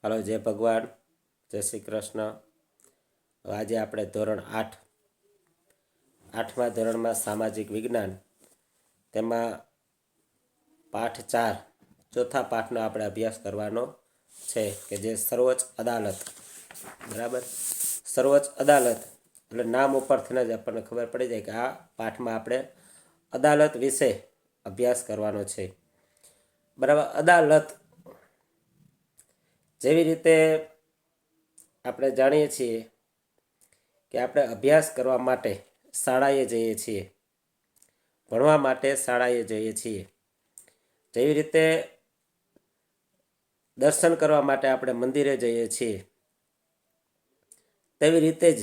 હાલો, જય ભગવાન, જય શ્રી કૃષ્ણ. આજે આપણે ધોરણ 8મા ધોરણમાં સામાજિક વિજ્ઞાન, તેમાં પાઠ 4 ચોથા પાઠનો આપણે અભ્યાસ કરવાનો છે, કે જે સર્વોચ્ચ અદાલત. બરાબર, સર્વોચ્ચ અદાલત એટલે નામ ઉપરથી જ આપણને ખબર પડી જાય કે આ પાઠમાં આપણે અદાલત વિશે અભ્યાસ કરવાનો છે. બરાબર, અદાલત જેવી રીતે આપણે જાણીએ છીએ કે આપણે અભ્યાસ કરવા માટે શાળાએ જઈએ છીએ, ભણવા માટે શાળાએ જઈએ છીએ. જેવી રીતે દર્શન કરવા માટે આપણે મંદિરે જઈએ છીએ, તેવી રીતે જ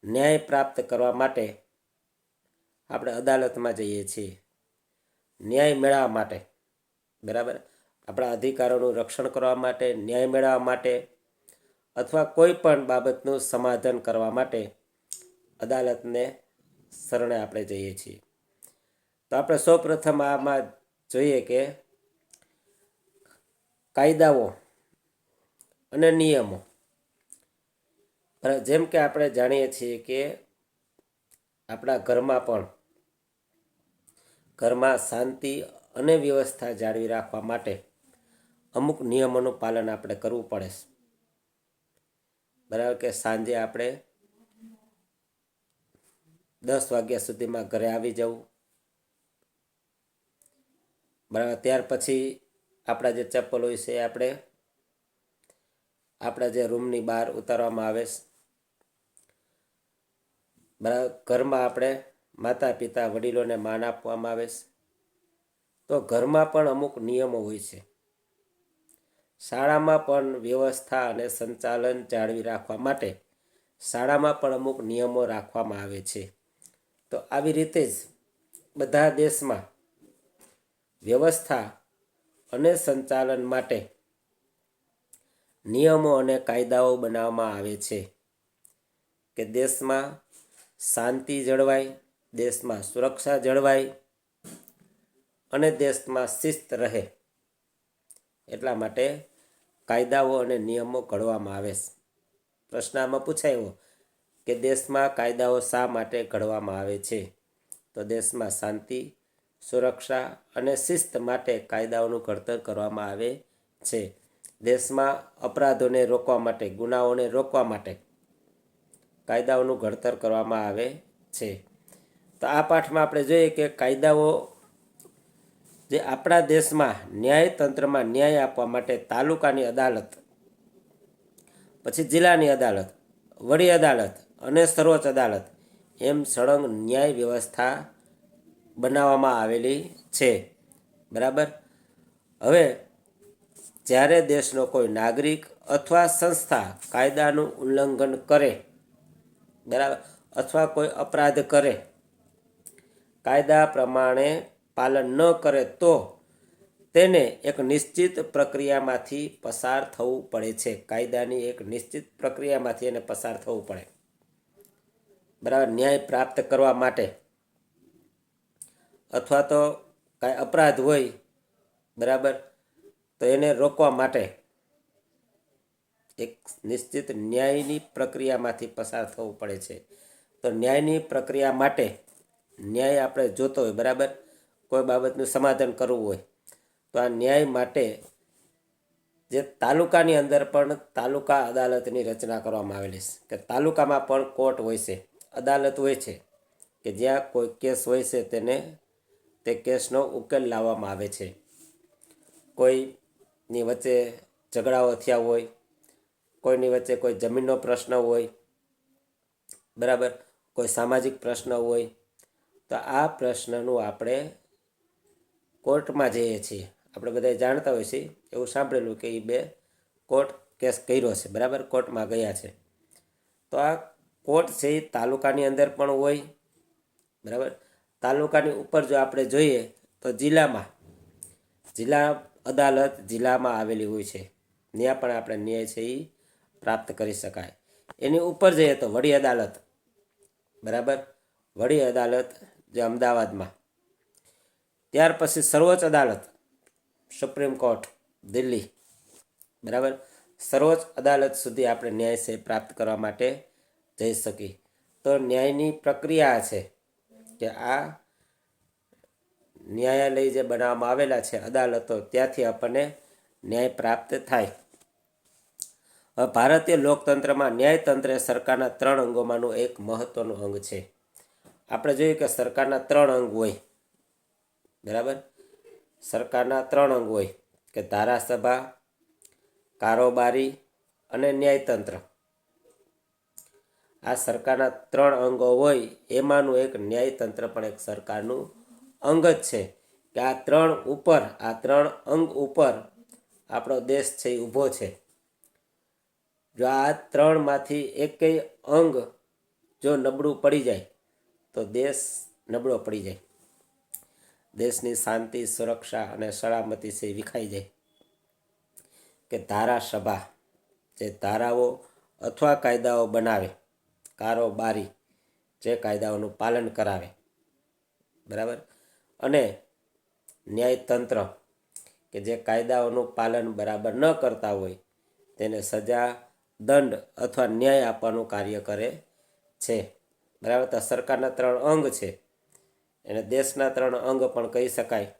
ન્યાય પ્રાપ્ત કરવા માટે આપણે અદાલતમાં જઈએ છીએ, ન્યાય મેળવવા માટે. બરાબર, આપણા અધિકારોનું રક્ષણ કરવા માટે, ન્યાય મેળવવા માટે, અથવા કોઈ પણ બાબતનું સમાધાન કરવા માટે અદાલતને શરણે આપણે જઈએ છીએ. તો આપણે સૌપ્રથમ આમાં જોઈએ કે કાયદાઓ અને નિયમો. જેમ કે આપણે જાણીએ છીએ કે આપણા ઘરમાં શાંતિ અને વ્યવસ્થા જાળવી રાખવા માટે અમુક નિયમોનું પાલન આપણે કરવું પડે છે. બરાબર, કે સાંજે આપણે 10 વાગ્યા સુધીમાં ઘરે આવી જવું. બરાબર, ત્યાર પછી આપણા જે ચપ્પલ હોય છે આપણે આપણા જે રૂમની બહાર ઉતારવામાં આવે છે. બરાબર, ઘરમાં આપણે માતા પિતા વડીલોને માન આપવામાં આવે છે. તો ઘરમાં પણ અમુક નિયમો હોય છે. શાળામાં પણ વ્યવસ્થા અને સંચાલન જાળવી રાખવા માટે શાળામાં પણ અમુક નિયમો રાખવામાં આવે છે. તો આવી રીતે જ બધા દેશમાં વ્યવસ્થા અને સંચાલન માટે નિયમો અને કાયદાઓ બનાવવામાં આવે છે, કે દેશમાં શાંતિ જળવાય, દેશમાં સુરક્ષા જળવાય અને દેશમાં શિસ્ત રહે. એટલા માટે કાયદાઓ અને નિયમો ઘડવામાં આવે છે. પ્રશ્ન આમાં પૂછાયો કે દેશમાં કાયદાઓ શા માટે ઘડવામાં આવે છે? તો દેશમાં શાંતિ, સુરક્ષા અને શિસ્ત માટે કાયદાઓનું ઘડતર કરવામાં આવે છે. દેશમાં અપરાધોને રોકવા માટે, ગુનાઓને રોકવા માટે કાયદાઓનું ઘડતર કરવામાં આવે છે. તો આ પાઠમાં આપણે જોઈએ કે કાયદાઓ જે આપણા દેશમાં ન્યાયતંત્રમાં ન્યાય આપવા માટે તાલુકાની અદાલત, પછી જિલ્લાની અદાલત, વડી અદાલત અને સર્વોચ્ચ અદાલત એમ સળંગ ન્યાય વ્યવસ્થા બનાવવામાં આવેલી છે. બરાબર, હવે જ્યારે દેશનો કોઈ નાગરિક અથવા સંસ્થા કાયદાનું ઉલ્લંઘન કરે, બરાબર, અથવા કોઈ અપરાધ કરે, કાયદા પ્રમાણે પાલન ન કરે, તો તેને એક નિશ્ચિત પ્રક્રિયામાંથી પસાર થવું પડે છે. કાયદાની એક નિશ્ચિત પ્રક્રિયામાંથી એને પસાર થવું પડે. બરાબર, ન્યાય પ્રાપ્ત કરવા માટે, અથવા તો કાંઈ અપરાધ હોય, બરાબર, તો એને રોકવા માટે એક નિશ્ચિત ન્યાયની પ્રક્રિયામાંથી પસાર થવું પડે છે. તો ન્યાયની પ્રક્રિયા માટે ન્યાય આપણે જોતો હોય, બરાબર, કોઈ બાબતનું સમાધાન કરવું હોય, તો આ ન્યાય માટે જે તાલુકાની અંદર પણ તાલુકા અદાલતની રચના કરવામાં આવેલી છે, કે તાલુકામાં પણ કોર્ટ હોય છે, અદાલત હોય છે, કે જ્યાં કોઈ કેસ હોય છે તે કેસનો ઉકેલ લાવવામાં આવે છે. કોઈની વચ્ચે ઝઘડાઓ થયા હોય, કોઈની વચ્ચે કોઈ જમીનનો પ્રશ્ન હોય, બરાબર, કોઈ સામાજિક પ્રશ્ન હોય, તો આ પ્રશ્નનું આપણે કોર્ટમાં જઈએ છીએ. આપણે બધા જાણતા હોય છે, એવું સાંભળેલું કે એ બે કોર્ટ કેસ કર્યો છે, બરાબર, કોર્ટમાં ગયા છે. તો આ કોર્ટ છે એ તાલુકાની અંદર પણ હોય. બરાબર, તાલુકાની ઉપર જો આપણે જોઈએ તો જિલ્લા અદાલત જિલ્લામાં આવેલી હોય છે, ત્યાં પણ આપણે ન્યાય છે એ પ્રાપ્ત કરી શકાય. એની ઉપર જઈએ તો વડી અદાલત, બરાબર, વડી અદાલત જે અમદાવાદમાં, ત્યાર પછી સર્વોચ્ચ અદાલત, સુપ્રીમ કોર્ટ દિલ્હી, બરાબર. સર્વોચ્ચ અદાલત સુધી આપણે ન્યાય છે પ્રાપ્ત કરવા માટે જઈ શકીએ. તો ન્યાયની પ્રક્રિયા છે કે આ ન્યાયાલય જે બનાવવામાં આવેલા છે અદાલતો, ત્યાંથી આપણને ન્યાય પ્રાપ્ત થાય. હવે ભારતીય લોકતંત્રમાં ન્યાયતંત્ર એ સરકારના 3 અંગોમાંનું એક મહત્વનું અંગ છે. આપણે જોયું કે સરકારના 3 અંગ હોય. બરાબર. સરકારના 3 અંગ હોય કે ધારાસભા, કારોબારી અને ન્યાયતંત્ર. આ સરકારના 3 અંગો હોય એમાંનું એક ન્યાયતંત્ર પણ એક સરકારનું અંગ જ છે. કે આ 3 અંગ ઉપર આપણો દેશ છે એ ઊભો છે. જો આ 3માંથી એકેય અંગ જો નબળું પડી જાય તો દેશ નબળો પડી જાય. દેશની શાંતિ, સુરક્ષા અને સલામતી છે વિખાઈ જાય. કે ધારાસભા જે ધારાઓ અથવા કાયદાઓ બનાવે, કારોબારી જે કાયદાઓનું પાલન કરાવે, બરાબર, અને ન્યાયતંત્ર કે જે કાયદાઓનું પાલન બરાબર ન કરતા હોય તેને સજા, દંડ અથવા ન્યાય આપવાનું કાર્ય કરે છે. બરાબર. તો સરકારના 3 અંગ છે એને દેશના 3 અંગ પણ કહી શકાય.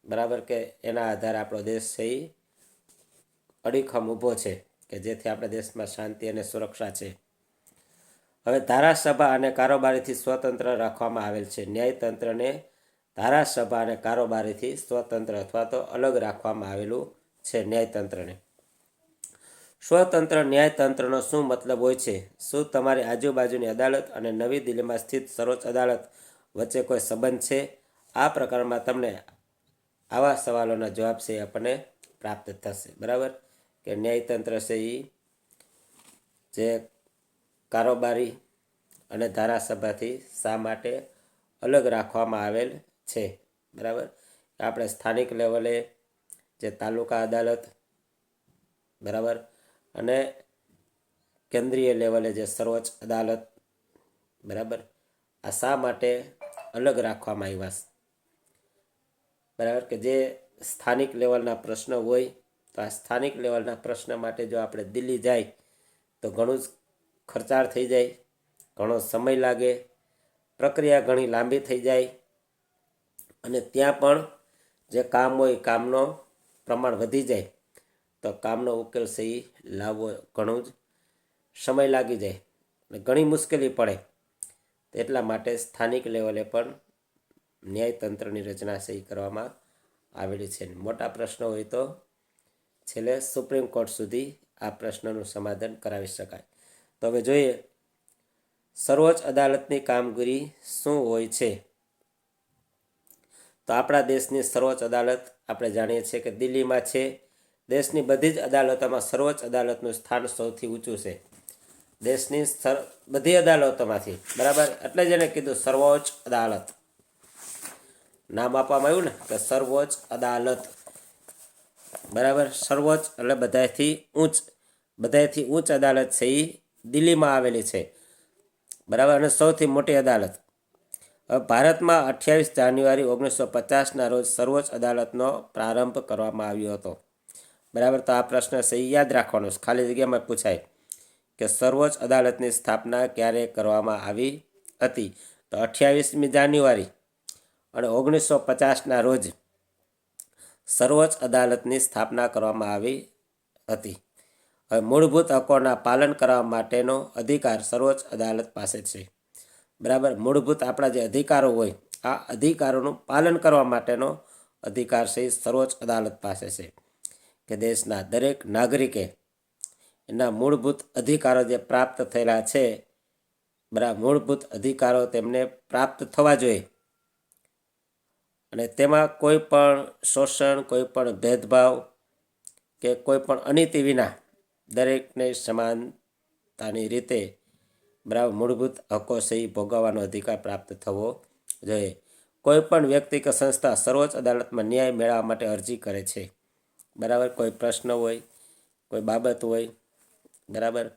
બરાબર. કે એના આધારે આપણો દેશ છે એ અડીખમ ઊભો છે કે જેથી આપણા દેશમાં શાંતિ અને સુરક્ષા છે. હવે ધારાસભા અને કારોબારીથી સ્વતંત્ર રાખવામાં આવેલ છે. ન્યાયતંત્રને ધારાસભા અને કારોબારીથી સ્વતંત્ર અથવા તો અલગ રાખવામાં આવેલું છે. ન્યાયતંત્રને સ્વતંત્ર ન્યાયતંત્રનો શું મતલબ હોય છે? શું તમારી આજુબાજુની અદાલત અને નવી દિલ્હીમાં સ્થિત સર્વોચ્ચ અદાલત વચ્ચે કોઈ સંબંધ છે? આ પ્રકરણમાં તમને આવા સવાલોના જવાબ છે આપણને પ્રાપ્ત થશે. બરાબર. કે ન્યાયતંત્ર છે એ જે કારોબારી અને ધારાસભાથી શા માટે અલગ રાખવામાં આવેલ છે. બરાબર. આપણે સ્થાનિક લેવલે જે તાલુકા અદાલત, બરાબર, અને કેન્દ્રીય લેવલે જે સર્વોચ્ચ અદાલત, બરાબર, આ શા માટે અલગ રાખવામાં આવ્યા છે? બરાબર. કે જે સ્થાનિક લેવલના પ્રશ્ન હોય તો આ સ્થાનિક લેવલના પ્રશ્ન માટે જો આપણે દિલ્હી જાય તો ઘણું જ ખર્ચાળ થઈ જાય, ઘણો સમય લાગે, પ્રક્રિયા ઘણી લાંબી થઈ જાય અને ત્યાં પણ જે કામ હોય કામનો પ્રમાણ વધી જાય તો કામનો ઉકેલ સહી લાવવો ઘણું જ સમય લાગી જાય અને ઘણી મુશ્કેલી પડે. એટલા માટે સ્થાનિક લેવલે પણ ન્યાયતંત્રની રચના સહી કરવામાં આવેલી છે. મોટા પ્રશ્નો હોય તો છેલ્લે સુપ્રીમ કોર્ટ સુધી આ પ્રશ્નનું સમાધાન કરાવી શકાય. તો હવે જોઈએ સર્વોચ્ચ અદાલતની કામગીરી શું હોય છે. તો આપણા દેશની સર્વોચ્ચ અદાલત આપણે જાણીએ છીએ કે દિલ્હીમાં છે. દેશની બધી જ અદાલતોમાં સર્વોચ્ચ અદાલતનું સ્થાન સૌથી ઊંચું છે. દેશની બધી અદાલતોમાંથી, બરાબર, એટલે જ એને કીધું સર્વોચ્ચ અદાલત. નામ આપવામાં આવ્યું ને કે સર્વોચ્ચ અદાલત. બરાબર. સર્વોચ્ચ એટલે બધાથી ઉચ્ચ અદાલત છે એ દિલ્હીમાં આવેલી છે. બરાબર. અને સૌથી મોટી અદાલત. હવે ભારતમાં 28 જાન્યુઆરી 1950ના રોજ સર્વોચ્ચ અદાલતનો પ્રારંભ કરવામાં આવ્યો હતો. બરાબર. તો આ પ્રશ્ન છે એ યાદ રાખવાનો છે, ખાલી જગ્યામાં પૂછાય કે સર્વોચ્ચ અદાલતની સ્થાપના ક્યારે કરવામાં આવી હતી? તો 28મી જાન્યુઆરી અને 1950ના રોજ સર્વોચ્ચ અદાલતની સ્થાપના કરવામાં આવી હતી. હવે મૂળભૂત હકોના પાલન કરવા માટેનો અધિકાર સર્વોચ્ચ અદાલત પાસે છે. બરાબર. મૂળભૂત આપણા જે અધિકારો હોય આ અધિકારોનું પાલન કરવા માટેનો અધિકાર છે સર્વોચ્ચ અદાલત પાસે છે. કે દેશના દરેક નાગરિકે એના મૂળભૂત અધિકારો જે પ્રાપ્ત થયેલા છે, બરાબર, મૂળભૂત અધિકારો તેમને પ્રાપ્ત થવા જોઈએ અને તેમાં કોઈ પણ શોષણ, કોઈ પણ ભેદભાવ કે કોઈ પણ અનીતિ વિના દરેકને સમાનતાની રીતે, બરાબર, મૂળભૂત હકો છે એ ભોગવવાનો અધિકાર પ્રાપ્ત થવો જોઈએ. કોઈ પણ વ્યક્તિ કે સંસ્થા સર્વોચ્ચ અદાલતમાં ન્યાય મેળવવા માટે અરજી કરે છે. બરાબર. કોઈ પ્રશ્ન હોય, કોઈ બાબત હોય, બરાબર,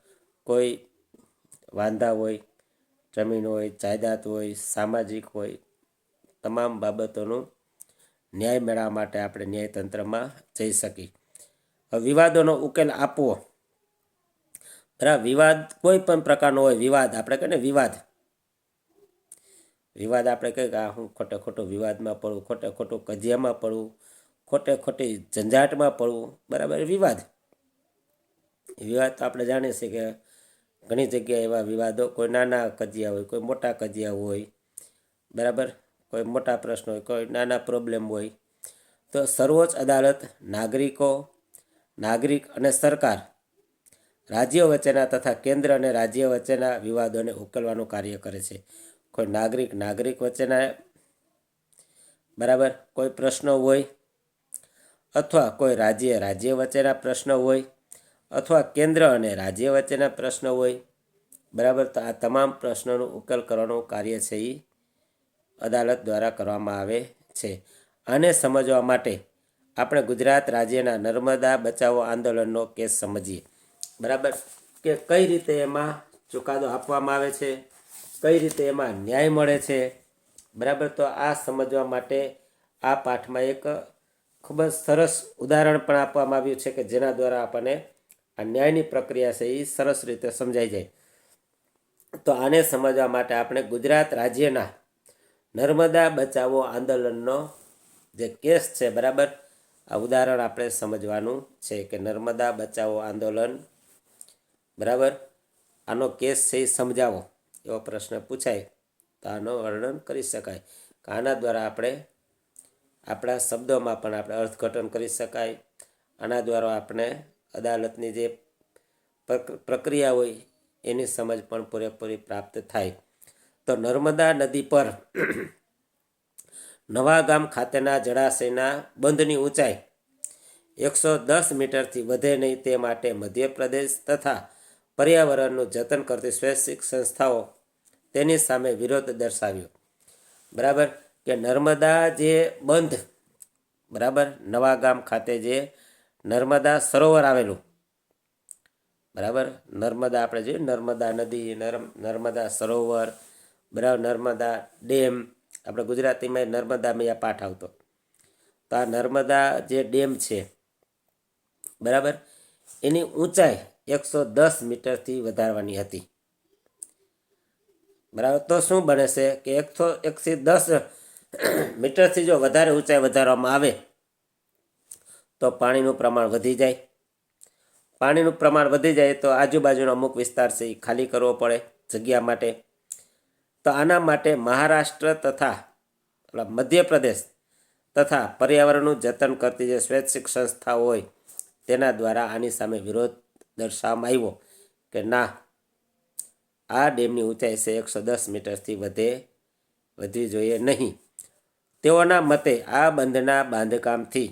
કોઈ વાંધા હોય, જમીન હોય, જાયદાદ હોય, સામાજિક હોય, તમામ બાબતોનું ન્યાય મેળવવા માટે આપણે ન્યાયતંત્રમાં જઈ શકીએ. વિવાદોનો ઉકેલ આપવો. બરાબર, વિવાદ કોઈ પણ પ્રકારનો હોય, વિવાદ આપણે કહીએ ને વિવાદ આપણે કહીએ કે હું ખોટે ખોટું વિવાદમાં પડવું, ખોટે ખોટું કજિયામાં પડવું, ખોટે ખોટી ઝંઝાટમાં પડવું. બરાબર, વિવાદ તો આપણે જાણીએ છીએ કે ઘણી જગ્યાએ એવા વિવાદો, કોઈ નાના કજિયા હોય, કોઈ મોટા કજિયા હોય. બરાબર, કોઈ મોટા પ્રશ્ન હોય, કોઈ નાના પ્રોબ્લેમ હોય. તો સર્વોચ્ચ અદાલત નાગરિક અને સરકાર, રાજ્યો વચ્ચેના તથા કેન્દ્ર અને રાજ્ય વચ્ચેના વિવાદોને ઉકેલવાનું કાર્ય કરે છે. કોઈ નાગરિક વચ્ચેના બરાબર કોઈ પ્રશ્નો હોય, અથવા કોઈ રાજ્ય વચ્ચેના પ્રશ્નો હોય, અથવા કેન્દ્ર અને રાજ્ય વચ્ચેના પ્રશ્નો હોય. બરાબર, તો આ તમામ પ્રશ્નોનો ઉકેલ કરવાનું કાર્ય છે એ અદાલત દ્વારા કરવામાં આવે છે. આને સમજવા માટે આપણે ગુજરાત રાજ્યના નર્મદા બચાવો આંદોલનનો કેસ સમજીએ. બરાબર, કે કઈ રીતે એમાં ચુકાદો આપવામાં આવે છે, કઈ રીતે એમાં ન્યાય મળે છે. બરાબર, તો આ સમજવા માટે આ પાઠમાં એક ખૂબ જ સરસ ઉદાહરણ પણ આપવામાં આવ્યું છે કે જેના દ્વારા આપણને આ ન્યાયની પ્રક્રિયા છે એ સરસ રીતે સમજાઈ જાય. તો આને સમજવા માટે આપણે ગુજરાત રાજ્યના નર્મદા બચાવો આંદોલનનો જે કેસ છે, બરાબર, આ ઉદાહરણ આપણે સમજવાનું છે કે નર્મદા બચાવો આંદોલન, બરાબર, આનો કેસ છે એ સમજાવો એવો પ્રશ્ન પૂછાય તો આનો વર્ણન કરી શકાય. આના દ્વારા આપણે આપણા શબ્દોમાં પણ આપણે અર્થઘટન કરી શકાય. આના દ્વારા આપણે અદાલતની જે પ્રક્રિયા હોય એની સમજ પણ પૂરેપૂરી પ્રાપ્ત થાય. તો નર્મદા નદી પર નવા ગામ ખાતેના જળાશયના બંધની ઊંચાઈ 110 મીટરથી વધે નહીં તે માટે મધ્યપ્રદેશ તથા પર્યાવરણનું જતન કરતી સ્વૈચ્છિક સંસ્થાઓ તેની સામે વિરોધ દર્શાવ્યો. બરાબર, કે નર્મદા જે બંધ, બરાબર, નવા ગામ ખાતે જે નર્મદા સરોવર આવેલું, બરાબર, નર્મદા આપણે જોઈએ નર્મદા નદી, નર્મદા સરોવર, બરાબર, નર્મદા ડેમ, આપણે ગુજરાતીમાં નર્મદા મૈયા પાઠ આવતો. તો આ નર્મદા જે ડેમ છે, બરાબર, એની ઊંચાઈ 110 મીટરથી વધારવાની હતી. બરાબર, તો શું બને છે કે 110 મીટરથી જો વધારે ઊંચાઈ વધારવામાં આવે તો પાણીનું પ્રમાણ વધી જાય. પાણીનું પ્રમાણ વધી જાય તો આજુબાજુનો અમુક વિસ્તાર છે એ ખાલી કરવો પડે જગ્યા માટે. તો આના માટે મહારાષ્ટ્ર તથા મધ્યપ્રદેશ તથા પર્યાવરણનું જતન કરતી જે સ્વૈચ્છિક સંસ્થાઓ હોય તેના દ્વારા આની સામે વિરોધ દર્શાવવામાં આવ્યો કે ના, આ ડેમની ઊંચાઈ છે 110 મીટરથી વધવી જોઈએ નહીં. તેઓના મતે આ બંધના બાંધકામથી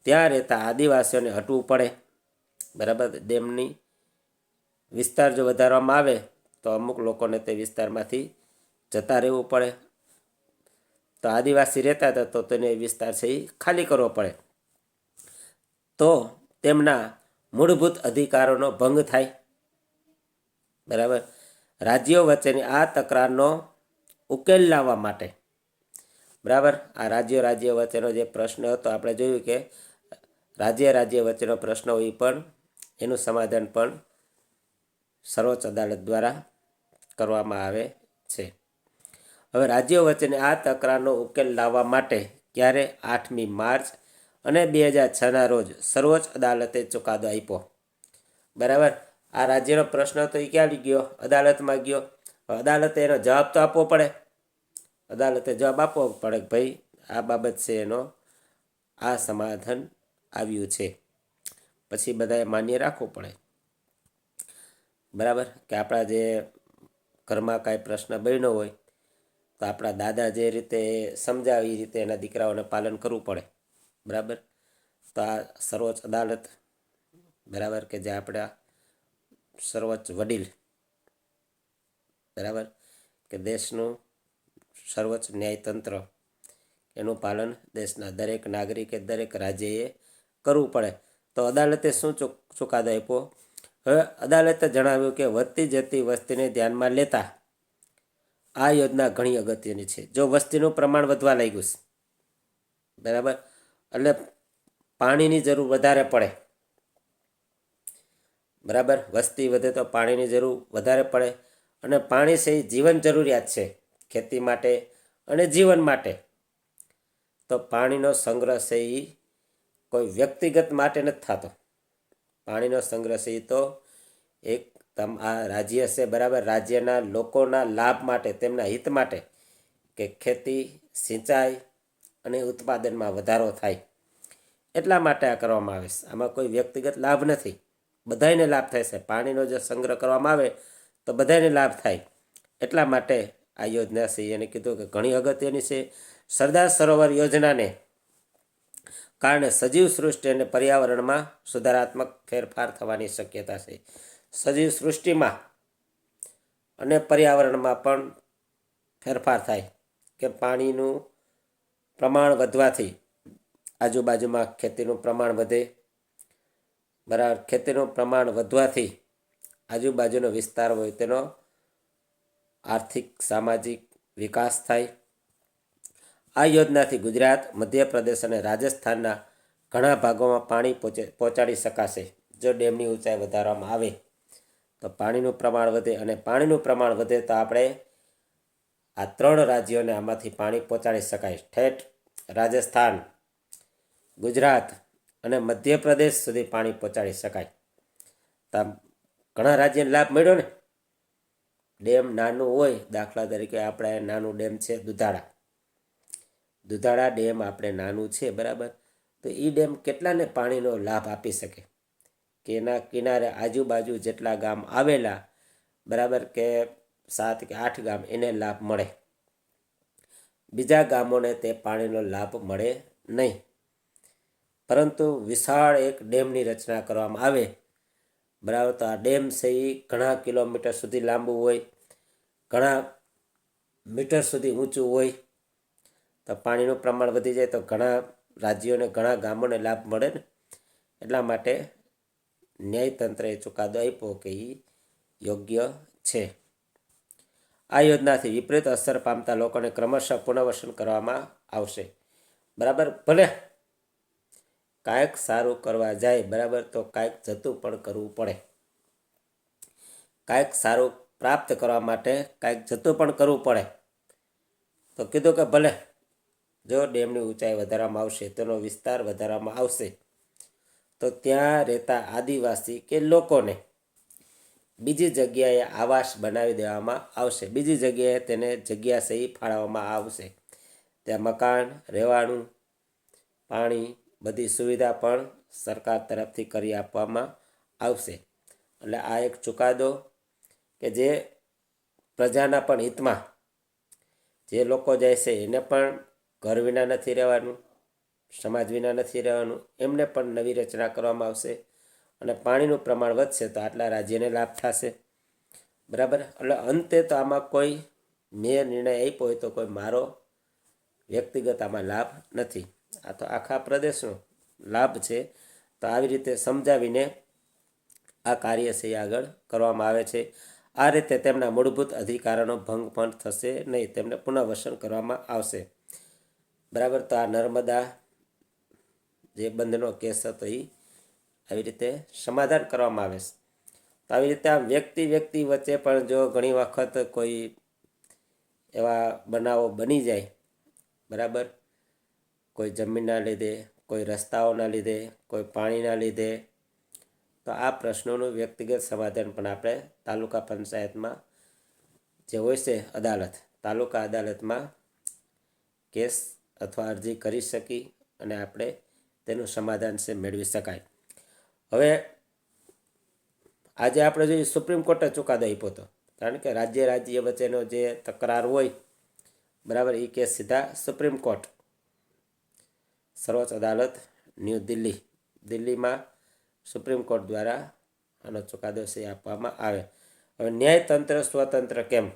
ત્યાં રહેતા આદિવાસીઓને હટવું પડે. બરાબર, ડેમની વિસ્તાર જો વધારવામાં આવે તો અમુક લોકોને તે વિસ્તારમાંથી જતા રહેવું પડે. તો આદિવાસી રહેતા હતા તો તેને વિસ્તાર છે એ ખાલી કરવો પડે. તો તેમના મૂળભૂત અધિકારોનો ભંગ થાય. બરાબર, રાજ્યો વચ્ચેની આ તકરારનો ઉકેલ લાવવા માટે, બરાબર, આ રાજ્યો વચ્ચેનો જે પ્રશ્ન હતો આપણે જોયું કે રાજ્ય વચ્ચેનો પ્રશ્ન હોય પણ એનું સમાધાન પણ સર્વોચ્ચ અદાલત દ્વારા કરવામાં આવે છે. હવે રાજ્યો વચ્ચેની આ તકરારનો ઉકેલ લાવવા માટે ક્યારે 8મી માર્ચ અને 2006ના રોજ સર્વોચ્ચ અદાલતે ચુકાદો આપ્યો. બરાબર, આ રાજ્યનો પ્રશ્ન તો એ ક્યાં ગયો? અદાલતમાં ગયો. અદાલતે એનો જવાબ તો આપવો પડે. અદાલતે જવાબ આપવો પડે કે ભાઈ આ બાબત છે એનો આ સમાધાન આવ્યું છે, પછી બધાએ માન્ય રાખવું પડે. બરાબર, કે આપણા જે ઘરમાં કાંઈ પ્રશ્ન બન્યો હોય તો આપણા દાદા જે રીતે સમજાવે એ રીતે એના દીકરાઓને પાલન કરવું પડે. બરાબર, તો આ સર્વોચ્ચ અદાલત, બરાબર, કે જે આપણા સર્વોચ્ચ વડીલ, બરાબર, કે દેશનું સર્વોચ્ચ ન્યાયતંત્ર, એનું પાલન દેશના દરેક નાગરિકે, દરેક રાજ્યએ કરવું પડે. તો અદાલતે શું ચુકાદો આપ્યો? હવે અદાલતે જણાવ્યું કે વધતી જતી વસ્તીને ધ્યાનમાં લેતા આ યોજના ઘણી અગત્યની છે. જો વસ્તીનું પ્રમાણ વધવા લાગ્યું છે, બરાબર, એટલે પાણીની જરૂર વધારે પડે, બરાબર. વસ્તી વધે તો પાણીની જરૂર વધારે પડે, અને પાણી છે એ જીવન જરૂરિયાત છે ખેતી માટે અને જીવન માટે. તો પાણીનો સંગ્રહ છે એ કોઈ વ્યક્તિગત માટે નથી થતો. પાણીનો સંગ્રહ છે એ તો એક આ રાજ્ય છે, બરાબર, રાજ્યના લોકોના લાભ માટે, તેમના હિત માટે, કે ખેતી, સિંચાઈ અને ઉત્પાદનમાં વધારો થાય એટલા માટે આ કરવામાં આવે છે. આમાં કોઈ વ્યક્તિગત લાભ નથી, બધાને લાભ થાય છે. પાણીનો જો સંગ્રહ કરવામાં આવે તો બધાને લાભ થાય. એટલા માટે આ યોજના છે એને કીધું કે ઘણી અગત્યની છે. સરદાર સરોવર યોજનાને કારણે સજીવ સૃષ્ટિ અને પર્યાવરણમાં સુધારાત્મક ફેરફાર થવાની શક્યતા છે. સજીવ સૃષ્ટિમાં અને પર્યાવરણમાં પણ ફેરફાર થાય, કે પાણીનું પ્રમાણ વધવાથી આજુબાજુમાં ખેતીનું પ્રમાણ વધે, બરાબર. ખેતીનું પ્રમાણ વધવાથી આજુબાજુનો વિસ્તાર હોય તેનો આર્થિક સામાજિક વિકાસ થાય. આ યોજનાથી ગુજરાત, મધ્યપ્રદેશ અને રાજસ્થાનના ઘણા ભાગોમાં પાણી પહોંચાડી શકાશે. જો ડેમની ઊંચાઈ વધારવામાં આવે તો પાણીનું પ્રમાણ વધે, અને પાણીનું પ્રમાણ વધે તો આપણે આ 3 રાજ્યોને આમાંથી પાણી પહોંચાડી શકાય. ઠેઠ રાજસ્થાન, ગુજરાત અને મધ્યપ્રદેશ સુધી પાણી પહોંચાડી શકાય. તો ઘણા રાજ્યને લાભ મળ્યો ને. ડેમ નાનું હોય, દાખલા તરીકે આપણે નાનું ડેમ છે દુધાળા ડેમ આપણે નાનું છે, બરાબર. તો એ ડેમ કેટલાને પાણીનો લાભ આપી શકે, કે એના કિનારે આજુબાજુ જેટલા ગામ આવેલા, બરાબર, કે 7 કે 8 ગામ, એને લાભ મળે. બીજા ગામોને તે પાણીનો લાભ મળે નહીં. પરંતુ વિશાળ એક ડેમની રચના કરવામાં આવે, બરાબર, તો આ ડેમ છે એ ઘણા કિલોમીટર સુધી લાંબુ હોય, ઘણા મીટર સુધી ઊંચું હોય. તો પાણીનું પ્રમાણ વધી જાય તો ઘણા રાજ્યોને, ઘણા ગામોને લાભ મળે ને. એટલા માટે ન્યાયતંત્રએ ચુકાદો આપ્યો કે એ યોગ્ય છે. આ યોજનાથી વિપરીત અસર પામતા લોકોને ક્રમશઃ પુનર્વસન કરવામાં આવશે, બરાબર. ભલે કાંઈક સારું કરવા જાય, બરાબર, તો કાંઈક જતું પણ કરવું પડે. કાંઈક સારું પ્રાપ્ત કરવા માટે કાંઈક જતું પણ કરવું પડે. તો કીધું કે ભલે જો ડેમની ઊંચાઈ વધારવામાં આવશે, તેનો વિસ્તાર વધારવામાં આવશે, તો ત્યાં રહેતા આદિવાસી કે લોકોને બીજી જગ્યાએ આવાસ બનાવી દેવામાં આવશે. બીજી જગ્યાએ તેને જગ્યા સહી ફાળવવામાં આવશે. ત્યાં મકાન, રહેવાનું, પાણી, બધી સુવિધા પણ સરકાર તરફથી કરી આપવામાં આવશે. એટલે આ એક ચુકાદો કે જે પ્રજાના પણ હિતમાં, જે લોકો જાય છે એને પણ ઘર વિના નથી રહેવાનું, સમાજ વિના નથી રહેવાનું, એમને પણ નવી રચના કરવામાં આવશે. અને પાણીનું પ્રમાણ વધશે તો આટલા રાજ્યને લાભ થશે, બરાબર. એટલે અંતે તો આમાં કોઈ મેં નિર્ણય આપ્યો હોય તો કોઈ મારો વ્યક્તિગત આમાં લાભ નથી. આ તો આખા પ્રદેશનો લાભ છે. તો આવી રીતે સમજાવીને આ કાર્ય છે આગળ કરવામાં આવે છે. આ રીતે તેમના મૂળભૂત અધિકારોનો ભંગ પણ થશે નહીં, તેમને પુનર્વસન કરવામાં આવશે, બરાબર. તો આ નર્મદા જે બંધનો કેસ હતો એ આવી રીતે સમાધાન કરવામાં આવે છે. તો આવી રીતે આ વ્યક્તિ વચ્ચે પણ જો ઘણી વખત કોઈ એવા બનાવો બની જાય, બરાબર, કોઈ જમીનના લીધે, કોઈ રસ્તાઓના લીધે, કોઈ પાણીના લીધે, તો આ પ્રશ્નોનું વ્યક્તિગત સમાધાન પણ આપણે તાલુકા પંચાયતમાં જે હોય છે અદાલત, તાલુકા અદાલતમાં કેસ અથવા અરજી કરી શકી અને આપણે તેનું સમાધાન છે મેળવી શકાય. હવે આજે આપણે જોઈએ સુપ્રીમ કોર્ટે ચુકાદો આપ્યો હતો, કારણ કે રાજ્ય વચ્ચેનો જે તકરાર હોય, બરાબર, એ કેસ સીધા સુપ્રીમ કોર્ટ, સર્વોચ્ચ અદાલત ન્યૂ દિલ્હીમાં સુપ્રીમ કોર્ટ દ્વારા આનો ચુકાદો છે આપવામાં આવે. હવે ન્યાયતંત્ર સ્વતંત્ર કેમ,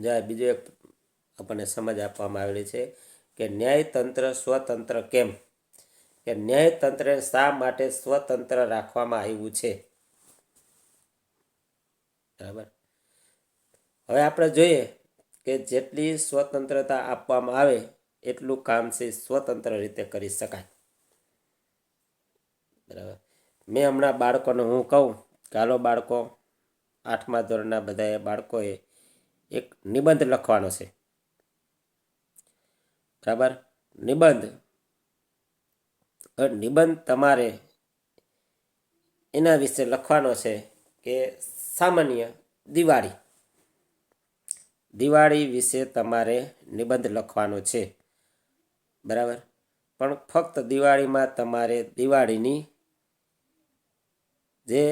જ્યાં બીજું એક આપણને સમજ આપવામાં આવેલી છે કે ન્યાયતંત્ર સ્વતંત્ર કેમ, કે ન્યાયતંત્રને શા માટે સ્વતંત્ર રાખવામાં આવ્યું છે, બરાબર. હવે આપણે જોઈએ કે જેટલી સ્વતંત્રતા આપવામાં આવે એટલું કામ છે સ્વતંત્ર રીતે કરી શકાય, બરાબર. મેં હમણાં બાળકોને હું કહું કે હાલો બાળકો, 8મા ધોરણના બધાએ બાળકોએ એક નિબંધ લખવાનો છે. બરાબર, નિબંધ તમારે એના વિશે લખવાનો છે કે સામાન્ય દિવાળી વિશે તમારે નિબંધ લખવાનો છે. બરાબર, પણ ફક્ત દિવાળીમાં તમારે દિવાળીની જે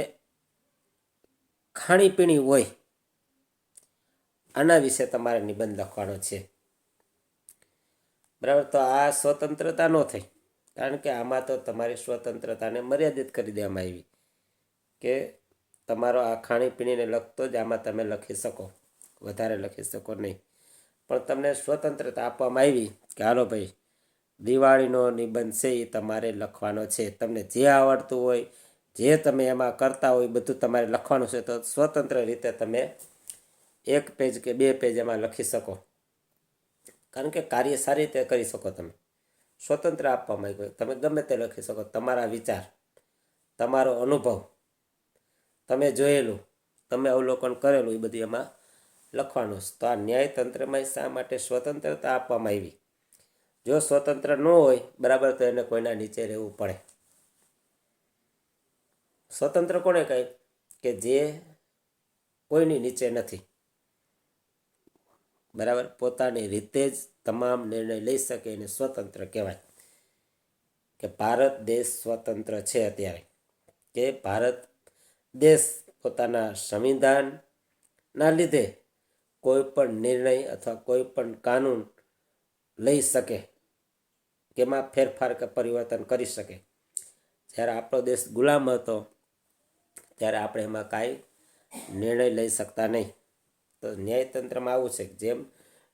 ખાણીપીણી હોય આના વિશે તમારે નિબંધ લખવાનો છે. બરાબર, તો આ સ્વતંત્રતા ન થઈ, કારણ કે આમાં તો તમારી સ્વતંત્રતાને મર્યાદિત કરી દેવામાં આવી કે તમારો આ ખાણીપીણીને લગતો જ આમાં તમે લખી શકો, વધારે લખી શકો નહીં. પણ તમને સ્વતંત્રતા આપવામાં આવી કે હાલો ભાઈ, દિવાળીનો નિબંધ છે એ તમારે લખવાનો છે. તમને જે આવડતું હોય, જે તમે એમાં કરતા હોય બધું તમારે લખવાનું છે. તો સ્વતંત્ર રીતે તમે 1 પેજ કે 2 પેજ એમાં લખી શકો, કારણ કે કાર્ય સારી રીતે કરી શકો. તમે સ્વતંત્ર આપવામાં આવ્યું, તમે ગમે તે લખી શકો. તમારા વિચાર, તમારો અનુભવ, તમે જોયેલું, તમે અવલોકન કરેલું, એ બધું એમાં લખવાનું. તો આ ન્યાયતંત્રમાં શા માટે સ્વતંત્રતા આપવામાં આવી? જો સ્વતંત્ર ન હોય, બરાબર, તો એને કોઈના નીચે રહેવું પડે. સ્વતંત્ર કોને કહે? કે જે કોઈની નીચે નથી. બરાબર, પોતાની રીતે જ તમામ નિર્ણય લઈ શકે એને સ્વતંત્ર કહેવાય. કે ભારત દેશ સ્વતંત્ર છે અત્યારે, કે ભારત દેશ પોતાના સંવિધાનના લીધે કોઈ પણ નિર્ણય અથવા કોઈ પણ કાનૂન લઈ શકે, કે એમાં ફેરફાર કે પરિવર્તન કરી શકે. જ્યારે આપણો દેશ ગુલામ હતો ત્યારે આપણે એમાં કાંઈ નિર્ણય લઈ શકતા નહીં. તો ન્યાયતંત્રમાં આવું છે. જેમ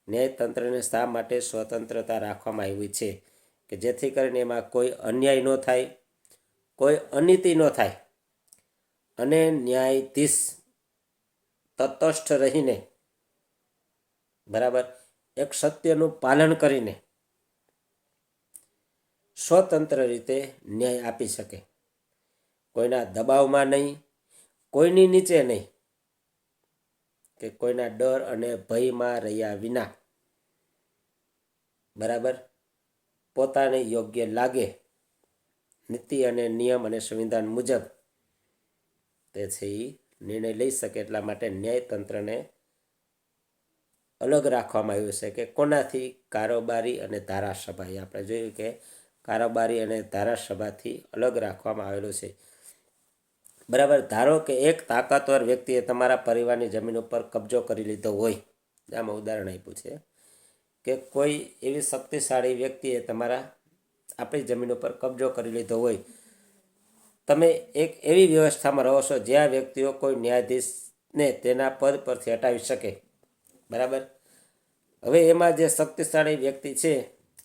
ન્યાયતંત્રને શા માટે સ્વતંત્રતા રાખવામાં આવી છે? કે જેથી કરીને એમાં કોઈ અન્યાય ન થાય, કોઈ અનીતિ ન થાય, અને ન્યાયાધીશ તટસ્થ રહીને, બરાબર, એક સત્યનું પાલન કરીને સ્વતંત્ર રીતે ન્યાય આપી શકે. કોઈના દબાવમાં નહીં, કોઈની નીચે નહીં, કે કોઈના ડર અને ભયમાં રહ્યા વિના, બરાબર, પોતાને યોગ્ય લાગે નીતિ અને નિયમ અને સંવિધાન મુજબ તે છે એ નિર્ણય લઈ શકે. એટલા માટે ન્યાયતંત્રને અલગ રાખવામાં આવ્યું છે. કે કોનાથી? કારોબારી અને ધારાસભા. આપણે જોયું કે કારોબારી અને ધારાસભાથી અલગ રાખવામાં આવેલું છે. બરાબર, ધારો કે એક તાકાતવર વ્યક્તિએ તમારા પરિવારની જમીન ઉપર કબજો કરી લીધો હોય. આમાં ઉદાહરણ આપ્યું છે કે કોઈ એવી શક્તિશાળી વ્યક્તિએ આપણી જમીન ઉપર કબજો કરી લીધો હોય. તમે એક એવી વ્યવસ્થામાં રહો છો જ્યાં વ્યક્તિઓ કોઈ ન્યાયાધીશને તેના પદ પરથી હટાવી શકે. બરાબર, હવે એમાં જે શક્તિશાળી વ્યક્તિ છે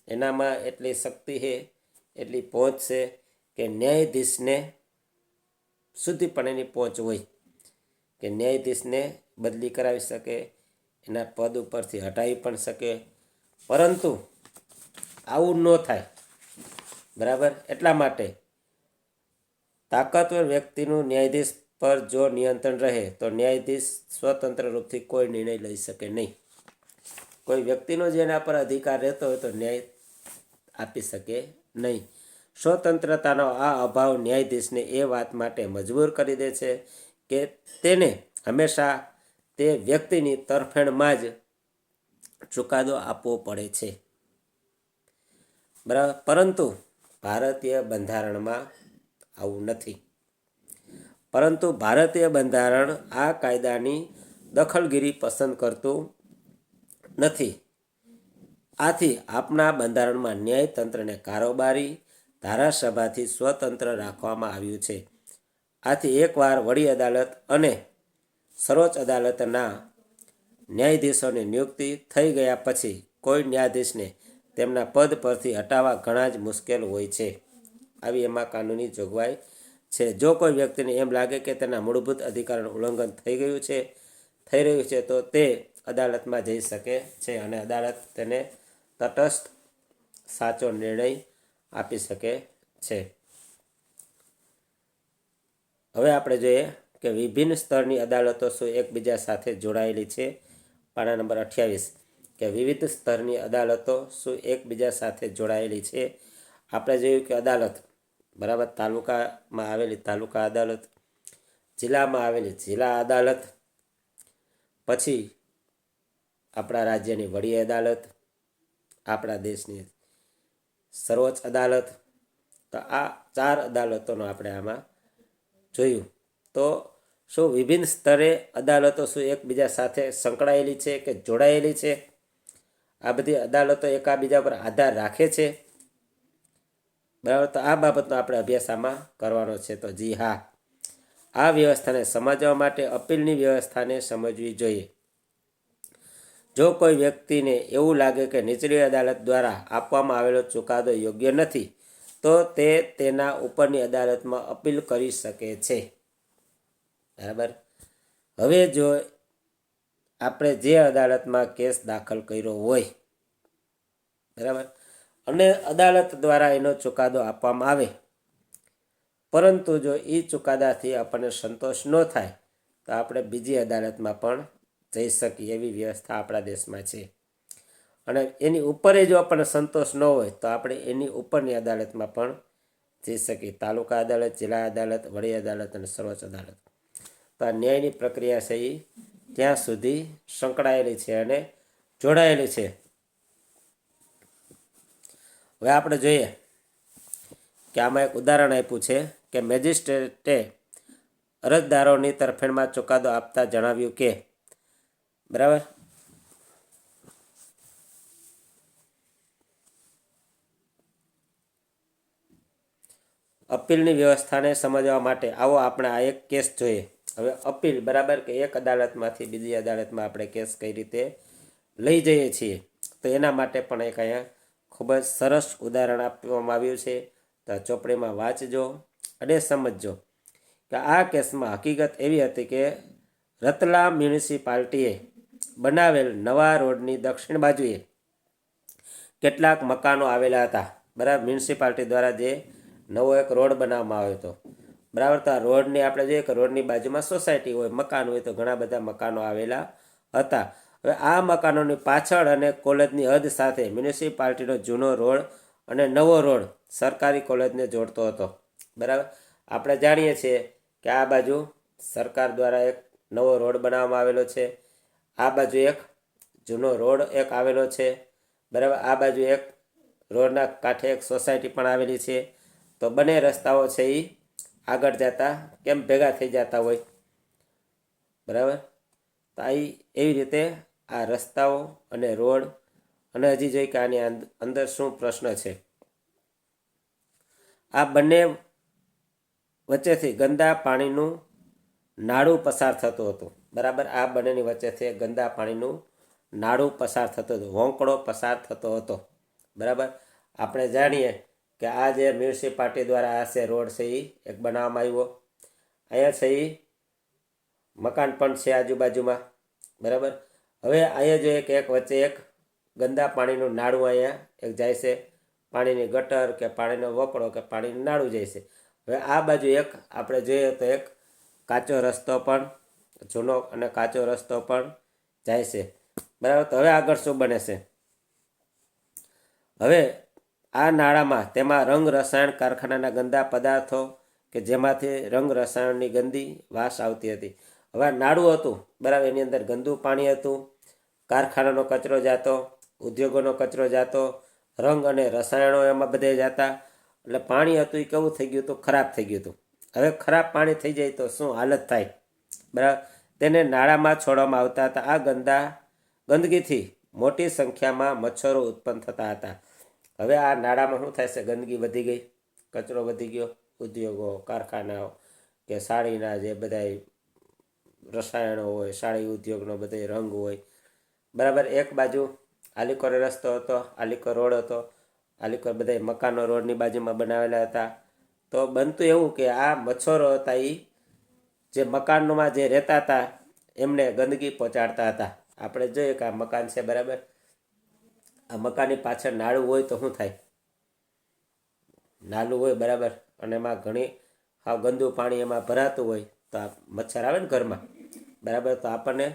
એનામાં એટલી શક્તિ છે, એટલી પહોંચ છે કે ન્યાયાધીશને સુધી પણ એની પહોંચ હોય કે ન્યાયાધીશને બદલી કરાવી શકે, એના પદ ઉપરથી હટાવી પણ શકે. પરંતુ આવું ન થાય. બરાબર, એટલા માટે તાકાતવર વ્યક્તિનું ન્યાયાધીશ પર જો નિયંત્રણ રહે તો ન્યાયાધીશ સ્વતંત્ર રૂપથી કોઈ નિર્ણય લઈ શકે નહીં. કોઈ વ્યક્તિનો જેના પર અધિકાર રહેતો હોય તો ન્યાય આપી શકે નહીં. સ્વતંત્રતાનો આ અભાવ ન્યાયાધીશને એ વાત માટે મજબૂર કરી દે છે કે તેને હંમેશા તે વ્યક્તિની તરફેણમાં જ ચુકાદો આપવો પડે છે. બરાબર, પરંતુ ભારતીય બંધારણમાં આવું નથી. પરંતુ ભારતીય બંધારણ આ કાયદાની દખલગીરી પસંદ કરતું નથી. આથી આપણા બંધારણમાં ન્યાયતંત્રને કારોબારી ધારાસભાથી સ્વતંત્ર રાખવામાં આવ્યું છે. આથી એકવાર વડી અદાલત અને સર્વોચ્ચ અદાલતના ન્યાયાધીશોની નિયુક્તિ થઈ ગયા પછી કોઈ ન્યાયાધીશને તેમના પદ પરથી હટાવવા ઘણા જ મુશ્કેલ હોય છે. આવી એમાં કાનૂની જોગવાઈ છે. જો કોઈ વ્યક્તિને એમ લાગે કે તેના મૂળભૂત અધિકારોનું ઉલ્લંઘન થઈ રહ્યું છે તો તે અદાલતમાં જઈ શકે છે અને અદાલત તેને તટસ્થ સાચો નિર્ણય આપી શકે છે. હવે આપણે જોઈએ કે વિભિન્ન સ્તરની અદાલતો શું એકબીજા સાથે જોડાયેલી છે? પાના નંબર 28 કે વિવિધ સ્તરની અદાલતો શું એકબીજા સાથે જોડાયેલી છે? આપણે જોયું કે અદાલત બરાબર તાલુકામાં આવેલી તાલુકા અદાલત, જિલ્લામાં આવેલી જિલ્લા અદાલત, પછી આપણા રાજ્યની વડી અદાલત, આપણા દેશની સર્વોચ્ચ અદાલત. તો આ 4 અદાલતોનો આપણે આમાં જોયું. તો શું વિભિન્ન સ્તરે અદાલતો શું એકબીજા સાથે સંકળાયેલી છે કે જોડાયેલી છે? આ બધી અદાલતો એકાબીજા પર આધાર રાખે છે, બરાબર? તો આ બાબતનો આપણે અભ્યાસ આમાં કરવાનો છે. તો જી હા, આ વ્યવસ્થાને સમજવા માટે અપીલની વ્યવસ્થાને સમજવી જોઈએ. જો કોઈ વ્યક્તિને એવું લાગે કે નીચલી અદાલત દ્વારા આપવામાં આવેલો ચુકાદો યોગ્ય નથી, તો તે તેના ઉપરની અદાલતમાં અપીલ કરી શકે છે, બરાબર? હવે જો આપણે જે અદાલતમાં કેસ દાખલ કર્યો હોય, બરાબર, અને અદાલત દ્વારા એનો ચુકાદો આપવામાં આવે, પરંતુ જો એ ચુકાદાથી આપણને સંતોષ ન થાય તો આપણે બીજી અદાલતમાં પણ જઈ શકીએ એવી વ્યવસ્થા આપણા દેશમાં છે. અને એની ઉપર જો આપણને સંતોષ ન હોય તો આપણે એની ઉપરની અદાલતમાં પણ જઈ શકીએ. તાલુકા અદાલત, જિલ્લા અદાલત, વડી અદાલત અને સર્વોચ્ચ અદાલત. તો આ ન્યાયની પ્રક્રિયા છે એ ત્યાં સુધી સંકળાયેલી છે અને જોડાયેલી છે. હવે આપણે જોઈએ કે આમાં એક ઉદાહરણ આપ્યું છે કે મેજિસ્ટ્રેટે અરજદારોની તરફેણમાં ચુકાદો આપતા જણાવ્યું કે, બરાબર, અપીલની વ્યવસ્થાને સમજવા માટે આવો આપણે આ એક કેસ જોઈએ. હવે અપીલ, બરાબર, કે એક અદાલતમાંથી બીજી અદાલતમાં આપણે કેસ કઈ રીતે લઈ જઈએ છીએ, તો એના માટે પણ એક અહીંયા ખૂબ જ સરસ ઉદાહરણ આપવામાં આવ્યું છે. તો ચોપડીમાં વાંચજો અને સમજજો કે આ કેસમાં હકીકત એવી હતી કે રતલામ મ્યુનિસિપાલિટીએ બનાવેલ નવા રોડની દક્ષિણ બાજુએ કેટલાક મકાનો આવેલા હતા, બરાબર? મ્યુનિસિપાલિટી દ્વારા જે નવો એક રોડ બનાવવામાં આવ્યો હતો, બરાબર? તો આ રોડની આપણે જોઈએ કે રોડની બાજુમાં સોસાયટી હોય, મકાન હોય, તો ઘણા બધા મકાનો આવેલા હતા. હવે આ મકાનોની પાછળ અને કોલેજની હદ સાથે મ્યુનિસિપાલિટીનો જૂનો રોડ અને નવો રોડ સરકારી કોલેજને જોડતો હતો, બરાબર? આપણે જાણીએ છીએ કે આ બાજુ સરકાર દ્વારા એક નવો રોડ બનાવવામાં આવેલો છે, આ બાજુ એક જૂનો રોડ એક આવેલો છે, બરાબર? આ બાજુ એક રોડના કાંઠે એક સોસાયટી પણ આવેલી છે. તો બંને રસ્તાઓ છે એ આગળ જતા કેમ ભેગા થઈ જતા હોય, બરાબર? તો આ એવી રીતે આ રસ્તાઓ અને રોડ, અને હજી જોઈ કે આની અંદર શું પ્રશ્ન છે. આ બંને વચ્ચેથી ગંદા પાણીનું નાળું પસાર થતું હતું, બરાબર? આ બંનેની વચ્ચેથી ગંદા પાણીનું નાળું પસાર થતું હતું, હોંકળો પસાર થતો હતો, બરાબર? આપણે જાણીએ કે આ જે મ્યુનિસિપાલિટી દ્વારા આ છે રોડ છે એ એક બનાવવામાં આવ્યો. અહીંયા છે એ મકાન પણ છે આજુબાજુમાં, બરાબર? હવે અહીંયા જોઈએ કે એક વચ્ચે એક ગંદા પાણીનું નાળું અહીંયા એક જાય છે, પાણીની ગટર કે પાણીનો વપડો કે પાણીનું નાળું જાય છે. હવે આ બાજુ એક આપણે જોઈએ તો એક કાચો રસ્તો પણ, જૂનો અને કાચો રસ્તો પણ જાય છે, બરાબર? તો હવે આગળ શું બને છે? હવે આ નાળામાં તેમાં રંગ રસાયણ કારખાનાના ગંદા પદાર્થો કે જેમાંથી રંગ રસાયણની ગંદી વાસ આવતી હતી. હવે નાળું હતું, બરાબર, એની અંદર ગંદુ પાણી હતું, કારખાનાનો કચરો જાતો, ઉદ્યોગોનો કચરો જાતો, રંગ અને રસાયણો એમાં બધે જતા, એટલે પાણી હતું એ કેવું થઈ ગયું હતું? ખરાબ થઈ ગયું હતું. હવે ખરાબ પાણી થઈ જાય તો શું હાલત થાય, બરાબર? તેને નાળામાં છોડવામાં આવતા હતા. આ ગંદકીથી મોટી સંખ્યામાં મચ્છરો ઉત્પન્ન થતા હતા. હવે આ નાળામાં શું થાય છે? ગંદકી વધી ગઈ, કચરો વધી ગયો, ઉદ્યોગો, કારખાનાઓ કે સાડીના જે બધા રસાયણો હોય, સાડી ઉદ્યોગનો બધો રંગ હોય, બરાબર? એક બાજુ આલીકોર રસ્તો હતો, આલીકોર રોડ હતો, આલીકોર બધા મકાનો રોડની બાજુમાં બનાવેલા હતા. તો બનતું એવું કે આ મચ્છરો હતા એ જે મકાનમાં જે રહેતા હતા એમને ગંદકી પહોંચાડતા હતા. આપણે જોઈએ કે આ મકાન છે, બરાબર? આ મકાનની પાછળ નાળું હોય તો શું થાય? નાલું હોય, બરાબર, અને એમાં ઘણી હાવ ગંદુ પાણી એમાં ભરાતું હોય તો આ મચ્છર આવે ને ઘરમાં, બરાબર. તો આપણને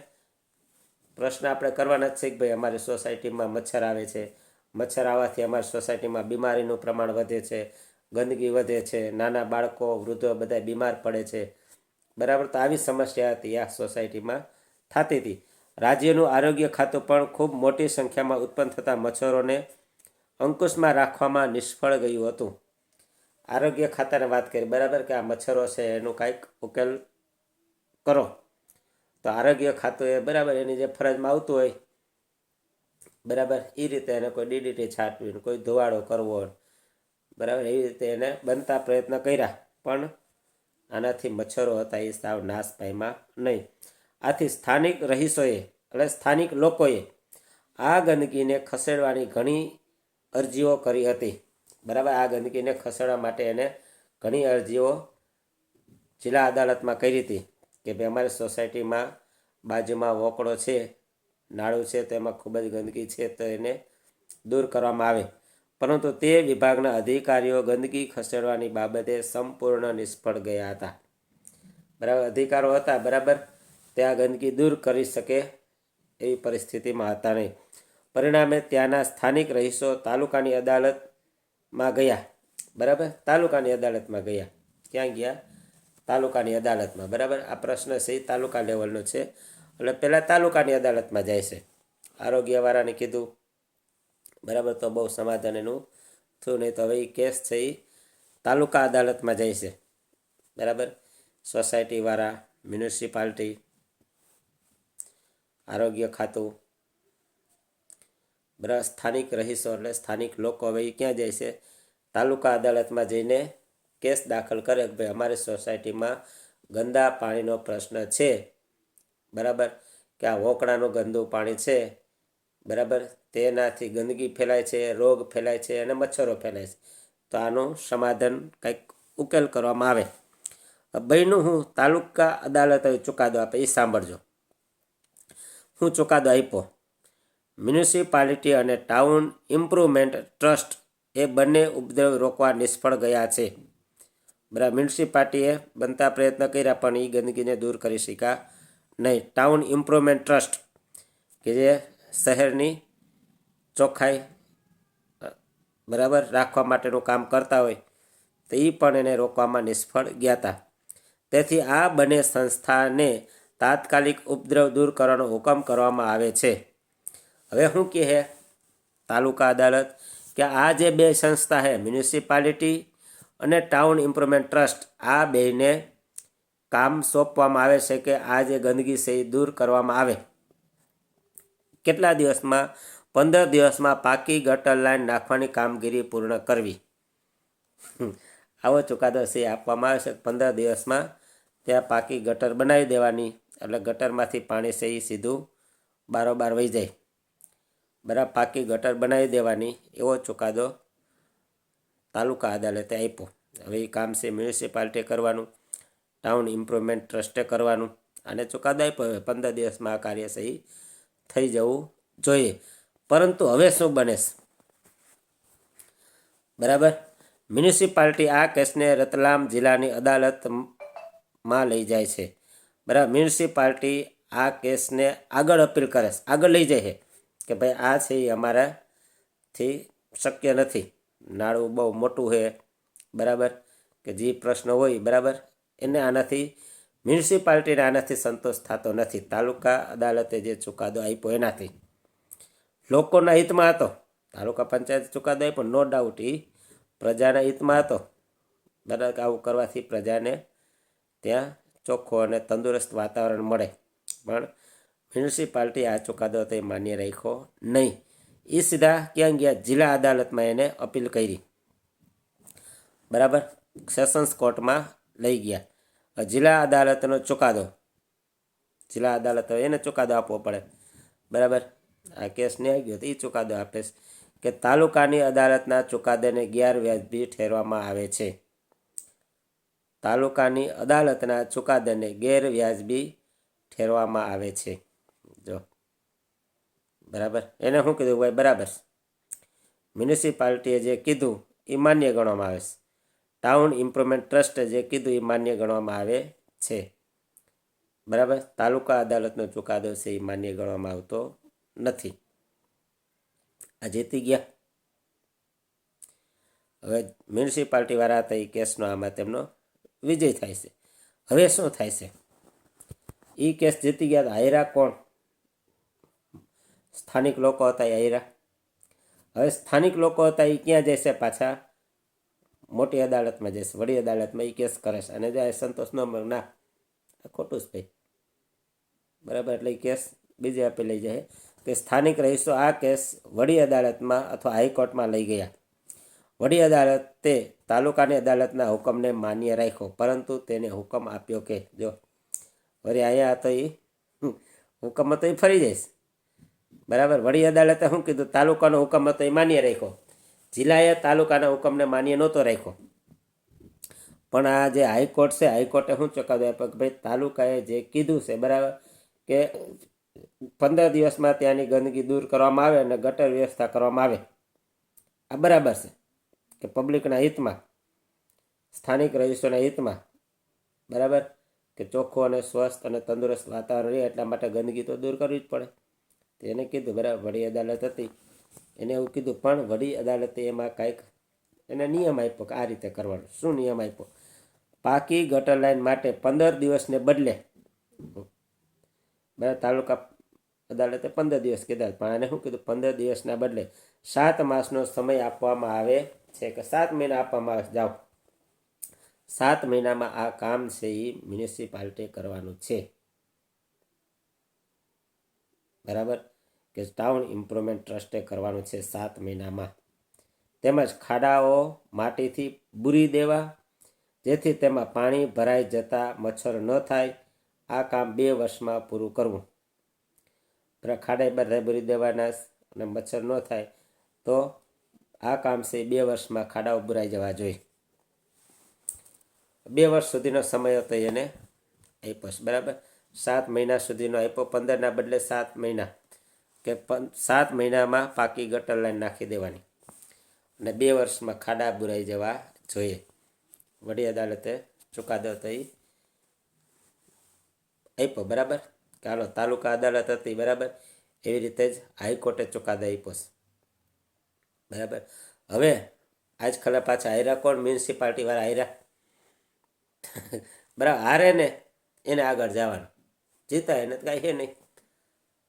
પ્રશ્ન આપણે કરવાના જ છે કે ભાઈ અમારી સોસાયટીમાં મચ્છર આવે છે, મચ્છર આવવાથી અમારી સોસાયટીમાં બીમારીનું પ્રમાણ વધે છે, ગંદકી વધે છે, નાના બાળકો વૃદ્ધો બધા બીમાર પડે છે, બરાબર. તો આવી સમસ્યા હતી આ સોસાયટીમાં થતી હતી. રાજ્યનું આરોગ્ય ખાતું પણ ખૂબ મોટી સંખ્યામાં ઉત્પન્ન થતા મચ્છરોને અંકુશમાં રાખવામાં નિષ્ફળ ગયું હતું. આરોગ્ય ખાતાને વાત કરી, બરાબર, કે આ મચ્છરો છે એનું કાંઈક ઉકેલ કરો. તો આરોગ્ય ખાતું એ બરાબર એની જે ફરજમાં આવતું હોય, બરાબર, એ રીતે એને કોઈ ડીડીટી છાંટવી, કોઈ ધુવાડો કરવો, બરાબર, એવી રીતે એને બનતા પ્રયત્ન કર્યા, પણ આનાથી મચ્છરો હતા એ સાવ નાશ પામ્યા નહીં. આથી સ્થાનિક રહીશોએ એટલે સ્થાનિક લોકોએ આ ગંદકીને ખસેડવાની ઘણી અરજીઓ કરી હતી, બરાબર. આ ગંદકીને ખસેડવા માટે એને ઘણી અરજીઓ જિલ્લા અદાલતમાં કરી હતી કે ભાઈ અમારી સોસાયટીમાં બાજુમાં વોકડો છે, નાળું છે, તેમાં ખૂબ જ ગંદકી છે, તો એને દૂર કરવામાં આવે. પરંતુ તે વિભાગના અધિકારીઓ ગંદકી ખસેડવાની બાબતે સંપૂર્ણ નિષ્ફળ ગયા હતા, બરાબર. અધિકારો હતા, બરાબર, તે આ ગંદકી દૂર કરી શકે એવી પરિસ્થિતિમાં હતા નહીં. પરિણામે ત્યાંના સ્થાનિક રહીશો તાલુકાની અદાલતમાં ગયા, બરાબર. તાલુકાની અદાલતમાં ગયા. ક્યાં ગયા? તાલુકાની અદાલતમાં, બરાબર. આ પ્રશ્ન છે એ તાલુકા લેવલનો છે, એટલે પહેલાં તાલુકાની અદાલતમાં જાય છે. આરોગ્યવાળાને કીધું, બરાબર, તો બહુ સમાધાન એનું થયું નહીં. તો હવે એ કેસ છે એ તાલુકા અદાલતમાં જાય છે, બરાબર. સોસાયટીવાળા, મ્યુનિસિપાલિટી, આરોગ્ય ખાતું, બરાબર, સ્થાનિક રહીશો એટલે સ્થાનિક લોકો હવે એ ક્યાં જાય છે? તાલુકા અદાલતમાં જઈને કેસ દાખલ કરે કે ભાઈ અમારી સોસાયટીમાં ગંદા પાણીનો પ્રશ્ન છે, બરાબર, કે આ વોકડાનું ગંદુ પાણી છે, બરાબર, તેનાથી ગંદકી ફેલાય છે, રોગ ફેલાય છે અને મચ્છરો ફેલાય છે. તો આનું સમાધાન કંઈક ઉકેલ કરવામાં આવે. બહેનું હું તાલુકા અદાલતે ચુકાદો આપે એ સાંભળજો. હું ચુકાદો આપ્યો. મ્યુનિસિપાલિટી અને ટાઉન ઇમ્પ્રુવમેન્ટ ટ્રસ્ટ એ બંને ઉપદ્રવ રોકવા નિષ્ફળ ગયા છે, બરાબર. મ્યુનિસિપાલિટીએ બનતા પ્રયત્ન કર્યા પણ એ ગંદકીને દૂર કરી શક્યા નહીં. ટાઉન ઇમ્પ્રુવમેન્ટ ટ્રસ્ટ કે જે શહેરની ચોખ્ખાઈ, બરાબર, રાખવા માટેનું કામ કરતા હોય, તો એ પણ એને રોકવામાં નિષ્ફળ ગયા હતા. તેથી આ બંને સંસ્થાને તાત્કાલિક ઉપદ્રવ દૂર કરવાનો હુકમ કરવામાં આવે છે. હવે શું કહે તાલુકા અદાલત કે આ જે બે સંસ્થા છે, મ્યુનિસિપાલિટી અને ટાઉન ઇમ્પ્રુવમેન્ટ ટ્રસ્ટ, આ બેને કામ સોંપવામાં આવે છે કે આ જે ગંદકી છે એ દૂર કરવામાં આવે. કેટલા દિવસમાં? 15 દિવસમાં પાકી ગટર લાઈન નાખવાની કામગીરી પૂર્ણ કરવી. આવો ચુકાદો છે આપવામાં આવે છે. 15 દિવસમાં ત્યાં પાકી ગટર બનાવી દેવાની, એટલે ગટરમાંથી પાણી છે એ સીધું બારોબાર વહી જાય, બરાબર. પાકી ગટર બનાવી દેવાની એવો ચુકાદો તાલુકા અદાલતે આપ્યો. હવે એ કામ છે મ્યુનિસિપાલિટીએ કરવાનું, ટાઉન ઇમ્પ્રુવમેન્ટ ટ્રસ્ટે કરવાનું. અને ચુકાદો આપ્યો, હવે 15 દિવસમાં આ કાર્ય છે એ થઈ જવું જોઈએ. પરંતુ હવે શું બને છે, બરાબર? મ્યુનિસિપાલિટી આ કેસને રતલામ જિલ્લાની અદાલતમાં લઈ જાય છે, બરાબર. મ્યુનિસિપાલિટી આ કેસને આગળ અપીલ કરે છે, આગળ લઈ જાય છે કે ભાઈ આ છે એ અમારાથી શક્ય નથી, નાળું બહુ મોટું છે, બરાબર, કે જે પ્રશ્ન હોય, બરાબર, એને આનાથી મ્યુનિસિપાલિટીને આનાથી સંતોષ થતો નથી. તાલુકા અદાલતે જે ચુકાદો આપ્યો એનાથી લોકોના હિતમાં હતો. તાલુકા પંચાયતે ચુકાદો આપ્યો, નો ડાઉટ એ પ્રજાના હિતમાં હતો, બરાબર. આવું કરવાથી પ્રજાને ત્યાં ચોખ્ખું અને તંદુરસ્ત વાતાવરણ મળે. પણ મ્યુનિસિપાલિટી આ ચુકાદો તે માન્ય રાખ્યો નહીં. એ સીધા ક્યાં ગયા? જિલ્લા અદાલતમાં એને અપીલ કરી, બરાબર. સેશન્સ કોર્ટમાં લઈ ગયા. જિલ્લા અદાલતનો ચુકાદો, જિલ્લા અદાલત એને ચુકાદો આપવો પડે, બરાબર. આ કેસ ન્યાય ગયો તો એ ચુકાદો આપે છે કે તાલુકાની અદાલતના ચુકાદાને ગેરવ્યાજબી ઠેરવામાં આવે છે. તાલુકાની અદાલતના ચુકાદાને ગેરવ્યાજબી ઠેરવામાં આવે છે. જો, બરાબર. એને શું કીધું ભાઈ? બરાબર, મ્યુનિસિપાલિટીએ જે કીધું એ માન્ય ગણવામાં આવે છે. ટાઉન ઇમ્પ્રુવમેન્ટ ટ્રસ્ટે જે કીધું એ માન્ય ગણવામાં આવે છે, બરાબર. તાલુકા અદાલતનો ચુકાદો છે એ માન્ય ગણવામાં આવતો નથી. આ જીતી ગયા. હવે મ્યુનિસિપાલિટીવાળા હતા એ કેસનો આમાં તેમનો વિજય થાય છે. હવે શું થાય છે? એ કેસ જીતી ગયા. હાયરા કોણ? સ્થાનિક લોકો હતા એ હાયરા. હવે સ્થાનિક લોકો હતા એ ક્યાં જશે? પાછા મોટી અદાલતમાં જશે, વડી અદાલતમાં એ કેસ કરે છે. અને જો સંતોષ ન મળે, ના આ ખોટું જ ભાઈ, બરાબર. એટલે એ કેસ બીજે આપી લઈ જાય કે સ્થાનિક રહીશો આ કેસ વડી અદાલતમાં અથવા હાઈકોર્ટમાં લઈ ગયા. વડી અદાલતે તાલુકાની અદાલતના હુકમને માન્ય રાખ્યો, પરંતુ તેને હુકમ આપ્યો કે જો વળી અહીંયા હતો એ હુકમ હતો એ ફરી જઈશ, બરાબર. વડી અદાલતે શું કીધું? તાલુકાનો હુકમ હતો એ માન્ય રાખ્યો. જિલ્લાએ તાલુકાના હુકમને માન્ય નહોતો રાખ્યો. પણ આ જે હાઈકોર્ટ છે, હાઈકોર્ટે શું ચુકાદો આપ્યો કે ભાઈ તાલુકાએ જે કીધું છે, બરાબર, કે 15 દિવસમાં ત્યાંની ગંદકી દૂર કરવામાં આવે અને ગટર વ્યવસ્થા કરવામાં આવે, આ બરાબર છે કે પબ્લિકના હિતમાં, સ્થાનિક રહીશોના હિતમાં, બરાબર, કે ચોખ્ખું અને સ્વસ્થ અને તંદુરસ્ત વાતાવરણ રહે એટલા માટે ગંદકી તો દૂર કરવી જ પડે. તો એને કીધું, બરાબર. વડી અદાલત હતી એને એવું કીધું, પણ વડી અદાલતે એમાં કાંઈક એને નિયમ આપ્યો કે આ રીતે કરવાનું. શું નિયમ આપ્યો? પાકી ગટર લાઈન માટે 15 દિવસને બદલે, બરાબર, તાલુકા અદાલતે 15 દિવસ કીધા, પણ આને શું કીધું? 15 દિવસના બદલે 7 માસનો સમય આપવામાં આવે છે, કે 7 મહિના આપવામાં આવે. જાઓ, 7 મહિનામાં આ કામ છે એ મ્યુનિસિપાલિટી કરવાનું છે, બરાબર, કે ટાઉન ઇમ્પ્રુવમેન્ટ ટ્રસ્ટે કરવાનું છે 7 મહિનામાં. તેમજ ખાડાઓ માટીથી બૂરી દેવા, જેથી તેમાં પાણી ભરાઈ જતા મચ્છર ન થાય. આ કામ 2 વર્ષમાં પૂરું કરવું. ખાડા બધા બૂરી દેવાના અને મચ્છર ન થાય તો આ કામ છે 2 વર્ષમાં ખાડાઓ બુરાઈ જવા જોઈએ. 2 વર્ષ સુધીનો સમય હતો એને આપ્યો, બરાબર. 7 મહિના સુધીનો આપ્યો, 15ના બદલે 7 મહિના, કે 7 મહિનામાં પાકી ગટર લાઈન નાખી દેવાની અને 2 વર્ષમાં ખાડા બુરાઈ જવા જોઈએ. વડી અદાલતે ચુકાદો હતો એ આપ્યો, બરાબર. કે હાલો, તાલુકા અદાલત હતી, બરાબર, એવી રીતે જ હાઈકોર્ટે ચુકાદો આપ્યો છે, બરાબર. હવે આજકાલ પાછા હાર્યા કોણ? મ્યુનિસિપાલિટીવાળા હાર્યા, બરાબર. હારે ને એને આગળ જવાનું, જીતાય એને કાંઈ છે નહીં,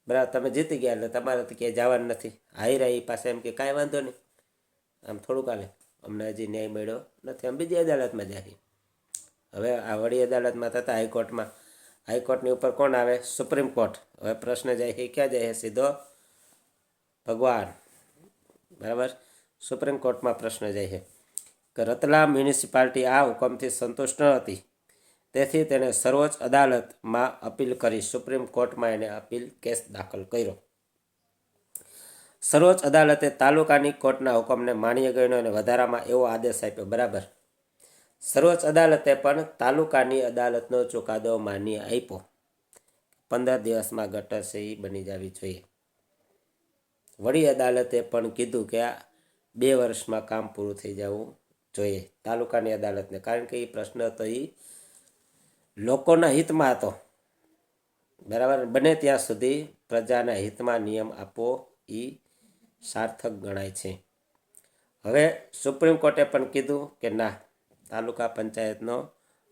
બરાબર. તમે જીતી ગયા એટલે તમારે તો ક્યાંય જવાનું નથી. હાર્યા એ પાસે એમ કે કાંઈ વાંધો નહીં, આમ થોડુંક હાલે, અમને હજી ન્યાય મળ્યો નથી, આમ બીજી અદાલતમાં જાય. હવે આ વડી અદાલતમાં થતા હાઈકોર્ટમાં, હાઈકોર્ટની ઉપર કોણ આવે? Supreme court. હવે પ્રશ્ન જાય છે ક્યાં જાય? સીધો ભગવાન, બરાબર. સુપ્રીમ કોર્ટમાં પ્રશ્ન જાય છે કે રતલામ મ્યુનિસિપાલિટી આ હુકમથી સંતુષ્ટ ન હતી, તેથી તેણે સર્વોચ્ચ અદાલતમાં અપીલ કરી. સુપ્રીમ કોર્ટમાં એને અપીલ કેસ દાખલ કર્યો. સર્વોચ્ચ અદાલતે તાલુકાની કોર્ટના હુકમને માન્ય ગણ્યો અને વધારામાં એવો આદેશ આપ્યો, બરાબર. સર્વોચ્ચ અદાલતે પણ તાલુકાની અદાલતનો ચુકાદો માન્ય આપ્યો. 15 દિવસમાં ગટર છે એ બની જવી જોઈએ. વડી અદાલતે પણ કીધું કે આ 2 વર્ષમાં કામ પૂરું થઈ જવું જોઈએ તાલુકાની અદાલતને, કારણ કે એ પ્રશ્ન હતો એ લોકોના હિતમાં હતો, બરાબર. બને ત્યાં સુધી પ્રજાના હિતમાં નિયમ આપવો એ સાર્થક ગણાય છે. હવે સુપ્રીમ કોર્ટે પણ કીધું કે ના, તાલુકા પંચાયતનો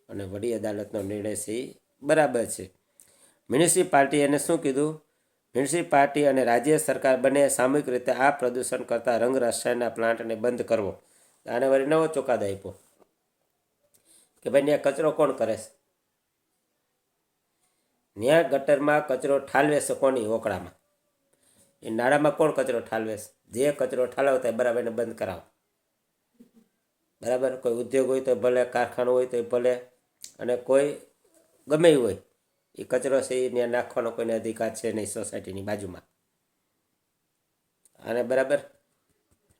અને વડી અદાલતનો નિર્ણય છે એ બરાબર છે. મ્યુનિસિપાલિટી એને શું કીધું? મ્યુનિસિપાલિટી અને રાજ્ય સરકાર બંને સામૂહિક રીતે આ પ્રદૂષણ કરતા રંગ રસાયણના પ્લાન્ટને બંધ કરવો. આને વળી નવો ચુકાદો આપ્યો કે ભાઈ ત્યાં કચરો કોણ કરે છે? ત્યાં ગટરમાં કચરો ઠાલવે છે કોની? ઓકળામાં. એ નાળામાં કોણ કચરો ઠાલવે છે? જે કચરો ઠાલવતા બરાબર એને બંધ કરાવો, બરાબર. કોઈ ઉદ્યોગ હોય તો ભલે, કારખાનું હોય તો ભલે, અને કોઈ ગમે એવું હોય, એ કચરો છે એ ત્યાં નાખવાનો કોઈને અધિકાર છે નહીં સોસાયટીની બાજુમાં. અને બરાબર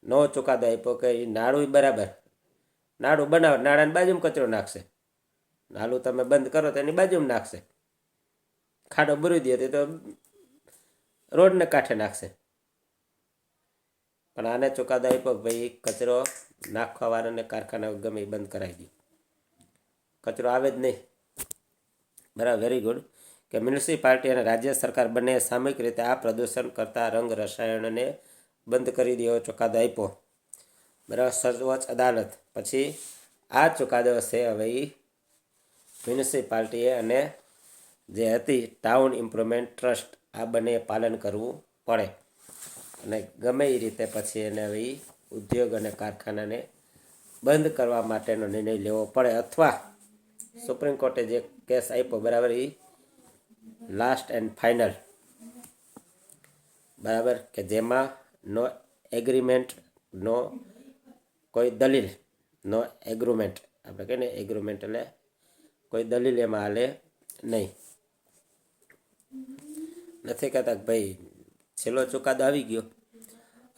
નવો ચુકાદો આપ્યો કે એ નાળું બરાબર, નાળું બનાવો, નાળાની બાજુમાં કચરો નાખશે, નાળું તમે બંધ કરો તો એની બાજુમાં નાખશે. ખાડો બુરી દે તો રોડને કાંઠે નાખશે. પણ આને ચુકાદો આપ્યો કે ભાઈ કચરો નાખવાવાળાને કારખાના ગમે એ બંધ કરાવી દો, કચરો આવે જ નહીં, બરાબર. Very good. કે મ્યુનિસિપાલિટી અને રાજ્ય સરકાર બંને સામૂહિક રીતે આ પ્રદૂષણ કરતા રંગ રસાયણને બંધ કરી દેવો ચુકાદો આપ્યો. બરાબર. સર્વોચ્ચ અદાલત પછી આ ચુકાદો છે હવે એ મ્યુનિસિપાલિટીએ અને જે હતી ટાઉન ઇમ્પ્રુવમેન્ટ ટ્રસ્ટ આ બંને પાલન કરવું પડે અને ગમે એ રીતે પછી એને હવે ઉદ્યોગ અને કારખાનાને બંધ કરવા માટેનો નિર્ણય લેવો પડે અથવા સુપ્રીમ કોર્ટે જે કેસ આપ્યો બરાબર એ લાસ્ટ એન્ડ ફાઇનલ બરાબર કે જેમાં નો એગ્રીમેન્ટ નો કોઈ દલીલ નો એગ્રીમેન્ટ આપણે કહીએ ને એગ્રીમેન્ટ એટલે કોઈ દલીલ એમાં હાલે નહીં. નથી કહેતા કે ભાઈ છેલ્લો ચુકાદો આવી ગયો,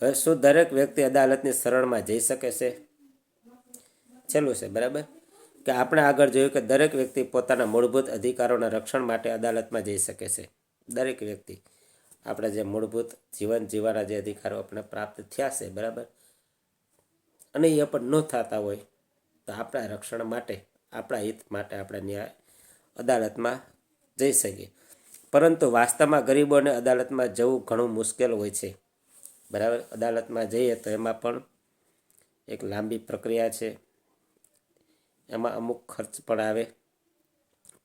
હવે શું દરેક વ્યક્તિ અદાલતની શરણમાં જઈ શકે છે? છેલ્લું છે બરાબર કે આપણે આગળ જોયું કે દરેક વ્યક્તિ પોતાના મૂળભૂત અધિકારોના રક્ષણ માટે અદાલતમાં જઈ શકે છે. દરેક વ્યક્તિ આપણે જે મૂળભૂત જીવન જીવવાના જે અધિકારો આપણે પ્રાપ્ત થયા છે બરાબર અને એ પણ ન થતા હોય તો આપણા રક્ષણ માટે આપણા હિત માટે આપણે ન્યાય અદાલતમાં જઈ શકીએ. પરંતુ વાસ્તવમાં ગરીબોને અદાલતમાં જવું ઘણું મુશ્કેલ હોય છે બરાબર. અદાલતમાં જઈએ તો એમાં પણ એક લાંબી પ્રક્રિયા છે, એમાં અમુક ખર્ચ પણ આવે.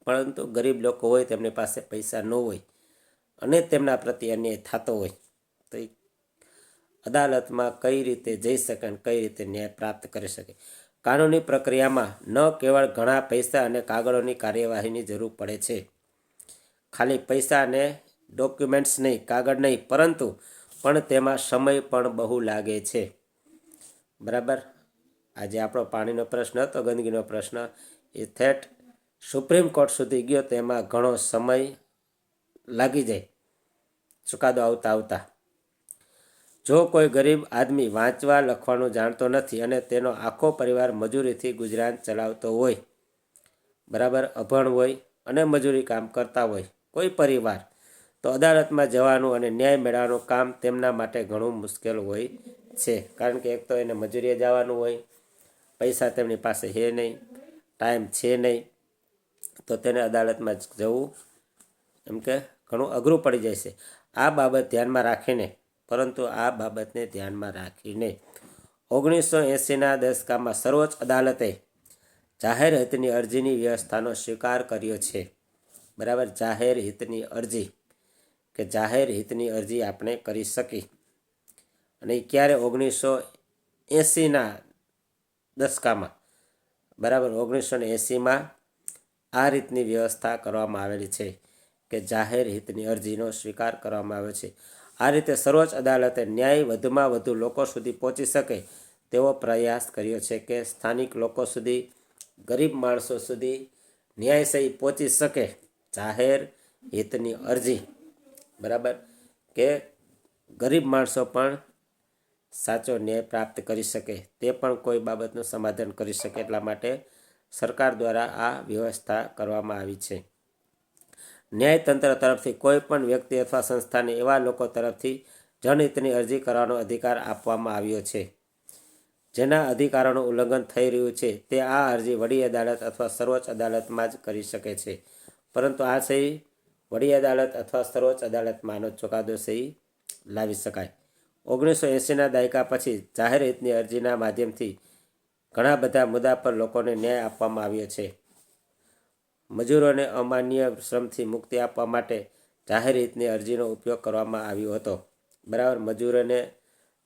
પરંતુ ગરીબ લોકો હોય તેમની પાસે પૈસા ન હોય અને તેમના પ્રત્યે અન્યાય થતો હોય તો એ અદાલતમાં કઈ રીતે જઈ શકે અને કઈ રીતે ન્યાય પ્રાપ્ત કરી શકે? કાનૂની પ્રક્રિયામાં ન કેવળ ઘણા પૈસા અને કાગળોની કાર્યવાહીની જરૂર પડે છે, ખાલી પૈસા અને ડોક્યુમેન્ટ્સ નહીં, કાગળ નહીં, પરંતુ પણ તેમાં સમય પણ બહુ લાગે છે બરાબર. આજે આપણો પાણીનો પ્રશ્ન હતો, ગંદકીનો પ્રશ્ન, એ થેટ સુપ્રીમ કોર્ટ સુધી ગયો તો એમાં ઘણો સમય લાગી જાય ચુકાદો આવતા આવતા. જો કોઈ ગરીબ આદમી વાંચવા લખવાનું જાણતો નથી અને તેનો આખો પરિવાર મજૂરીથી ગુજરાન ચલાવતો હોય બરાબર, અભણ હોય અને મજૂરી કામ કરતા હોય કોઈ પરિવાર, તો અદાલતમાં જવાનું અને ન્યાય મેળવવાનું કામ તેમના માટે ઘણું મુશ્કેલ હોય છે. કારણ કે એક તો એને મજૂરીએ જવાનું હોય, પૈસા તેમની પાસે છે નહીં, ટાઈમ છે નહીં, તો તેને અદાલતમાં જવું એમ કે ઘણું અઘરું પડી જાય છે. આ બાબત ધ્યાનમાં રાખીને પરંતુ આ બાબતને ધ્યાનમાં રાખીને 1980ના દશકમાં સર્વોચ્ચ અદાલતે જાહેર હિતની અરજીની વ્યવસ્થાનો સ્વીકાર કર્યો છે બરાબર. જાહેર હિતની અરજી કે જાહેર હિતની અરજી આપણે કરી શકી અને એ ક્યારે 1980ના દશકામાં બરાબર 1980માં આ રીતની વ્યવસ્થા કરવામાં આવેલી છે કે જાહેર હિતની અરજીનો સ્વીકાર કરવામાં આવ્યો છે. આ રીતે સર્વોચ્ચ અદાલતે ન્યાય વધુમાં વધુ લોકો સુધી પહોંચી શકે તેવો પ્રયાસ કર્યો છે કે સ્થાનિક લોકો સુધી, ગરીબ માણસો સુધી ન્યાય સહી પહોંચી શકે. જાહેર હિતની અરજી બરાબર કે ગરીબ માણસો પણ સાચો ન્યાય પ્રાપ્ત કરી શકે, તે પણ કોઈ બાબતનું સમાધાન કરી શકે. એટલા માટે સરકાર દ્વારા આ વ્યવસ્થા કરવામાં આવી છે. ન્યાયતંત્ર તરફથી કોઈ પણ વ્યક્તિ અથવા સંસ્થાને એવા લોકો તરફથી જનહિતની અરજી કરવાનો અધિકાર આપવામાં આવ્યો છે જેના અધિકારોનું ઉલ્લંઘન થઈ રહ્યું છે. તે આ અરજી વડી અદાલત અથવા સર્વોચ્ચ અદાલતમાં જ કરી શકે છે. પરંતુ આ સહી વડી અદાલત અથવા સર્વોચ્ચ અદાલતમાં આનો ચુકાદો સહી લાવી શકાય. 1980ના દાયકા પછી જાહેર હિતની અરજીના માધ્યમથી ઘણા બધા મુદ્દા પર લોકોને ન્યાય આપવામાં આવ્યો છે. મજૂરોને અમાન્ય શ્રમથી મુક્તિ આપવા માટે જાહેર હિતની અરજીનો ઉપયોગ કરવામાં આવ્યો હતો બરાબર. મજૂરોને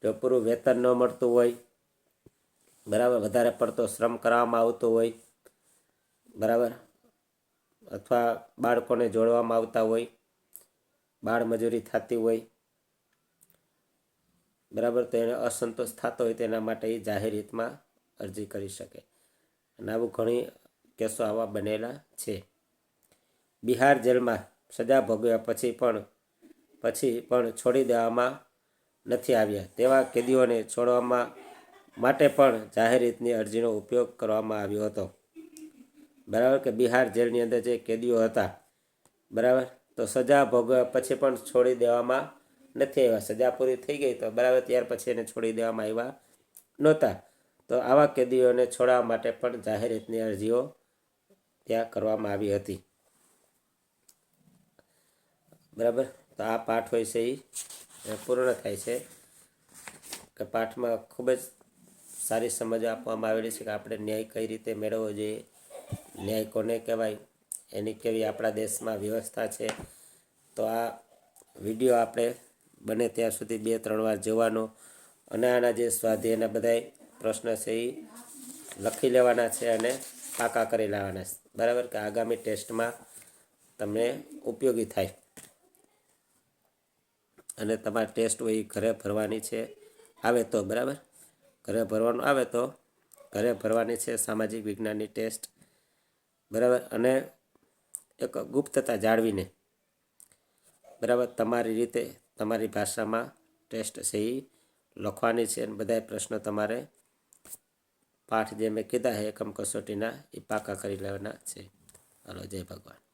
જો પૂરું વેતન ન મળતું હોય બરાબર, વધારે પડતો શ્રમ કરવામાં આવતો હોય બરાબર, અથવા બાળકોને જોડવામાં આવતા હોય, બાળ મજૂરી થતી હોય બરાબર, તો એને અસંતોષ થતો હોય તેના માટે એ જાહેર હિતમાં અરજી કરી શકે. અને આવું ઘણી કેસો આવા બનેલા છે. બિહાર જેલમાં સજા ભોગવ્યા પછી પણ છોડી દેવામાં નથી આવ્યા તેવા કેદીઓને છોડવામાં માટે પણ જાહેર હિતની અરજીનો ઉપયોગ કરવામાં આવ્યો હતો બરાબર. કે બિહાર જેલની અંદર જે કેદીઓ હતા બરાબર, તો સજા ભોગવ્યા પછી પણ છોડી દેવામાં નથી આવ્યા. સજા પૂરી થઈ ગઈ તો બરાબર, ત્યાર પછી એને છોડી દેવામાં આવ્યા નહોતા. તો આવા કેદીઓને છોડાવવા માટે પણ જાહેર હિતની અરજીઓ ત્યાં કરવામાં આવી હતી. બરાબર. તો આ પાઠ હોય છે એ પૂર્ણ થાય છે કે પાઠમાં ખૂબ જ સારી સમજ આપવામાં આવેલી છે કે આપણે ન્યાય કઈ રીતે મેળવવો જોઈએ, ન્યાય કોને કહેવાય, એની કેવી આપણા દેશમાં વ્યવસ્થા છે. તો આ વિડીયો આપણે બને ત્યાં સુધી 2-3 વાર જોવાનો અને આના જે સ્વાધ્યાયના બધા પ્રશ્ન છે એ લખી લેવાના છે અને પાકા કરી લેવાના છે. બરાબર, કે આગામી ટેસ્ટમાં તમને ઉપયોગી થાય. અને તમારે ટેસ્ટ હોય એ ઘરે ભરવાની છે આવે તો, બરાબર, ઘરે ભરવાનું આવે તો ઘરે ભરવાની છે સામાજિક વિજ્ઞાનની ટેસ્ટ. બરાબર, અને એક ગુપ્તતા જાળવીને, બરાબર, તમારી રીતે તમારી ભાષામાં ટેસ્ટ છે એ લખવાની છે. અને બધા પ્રશ્નો તમારે પાઠ જે મેં કીધા છે એકમ કસોટીના એ પાકા કરી લેવાના છે. હાલો, જય ભગવાન.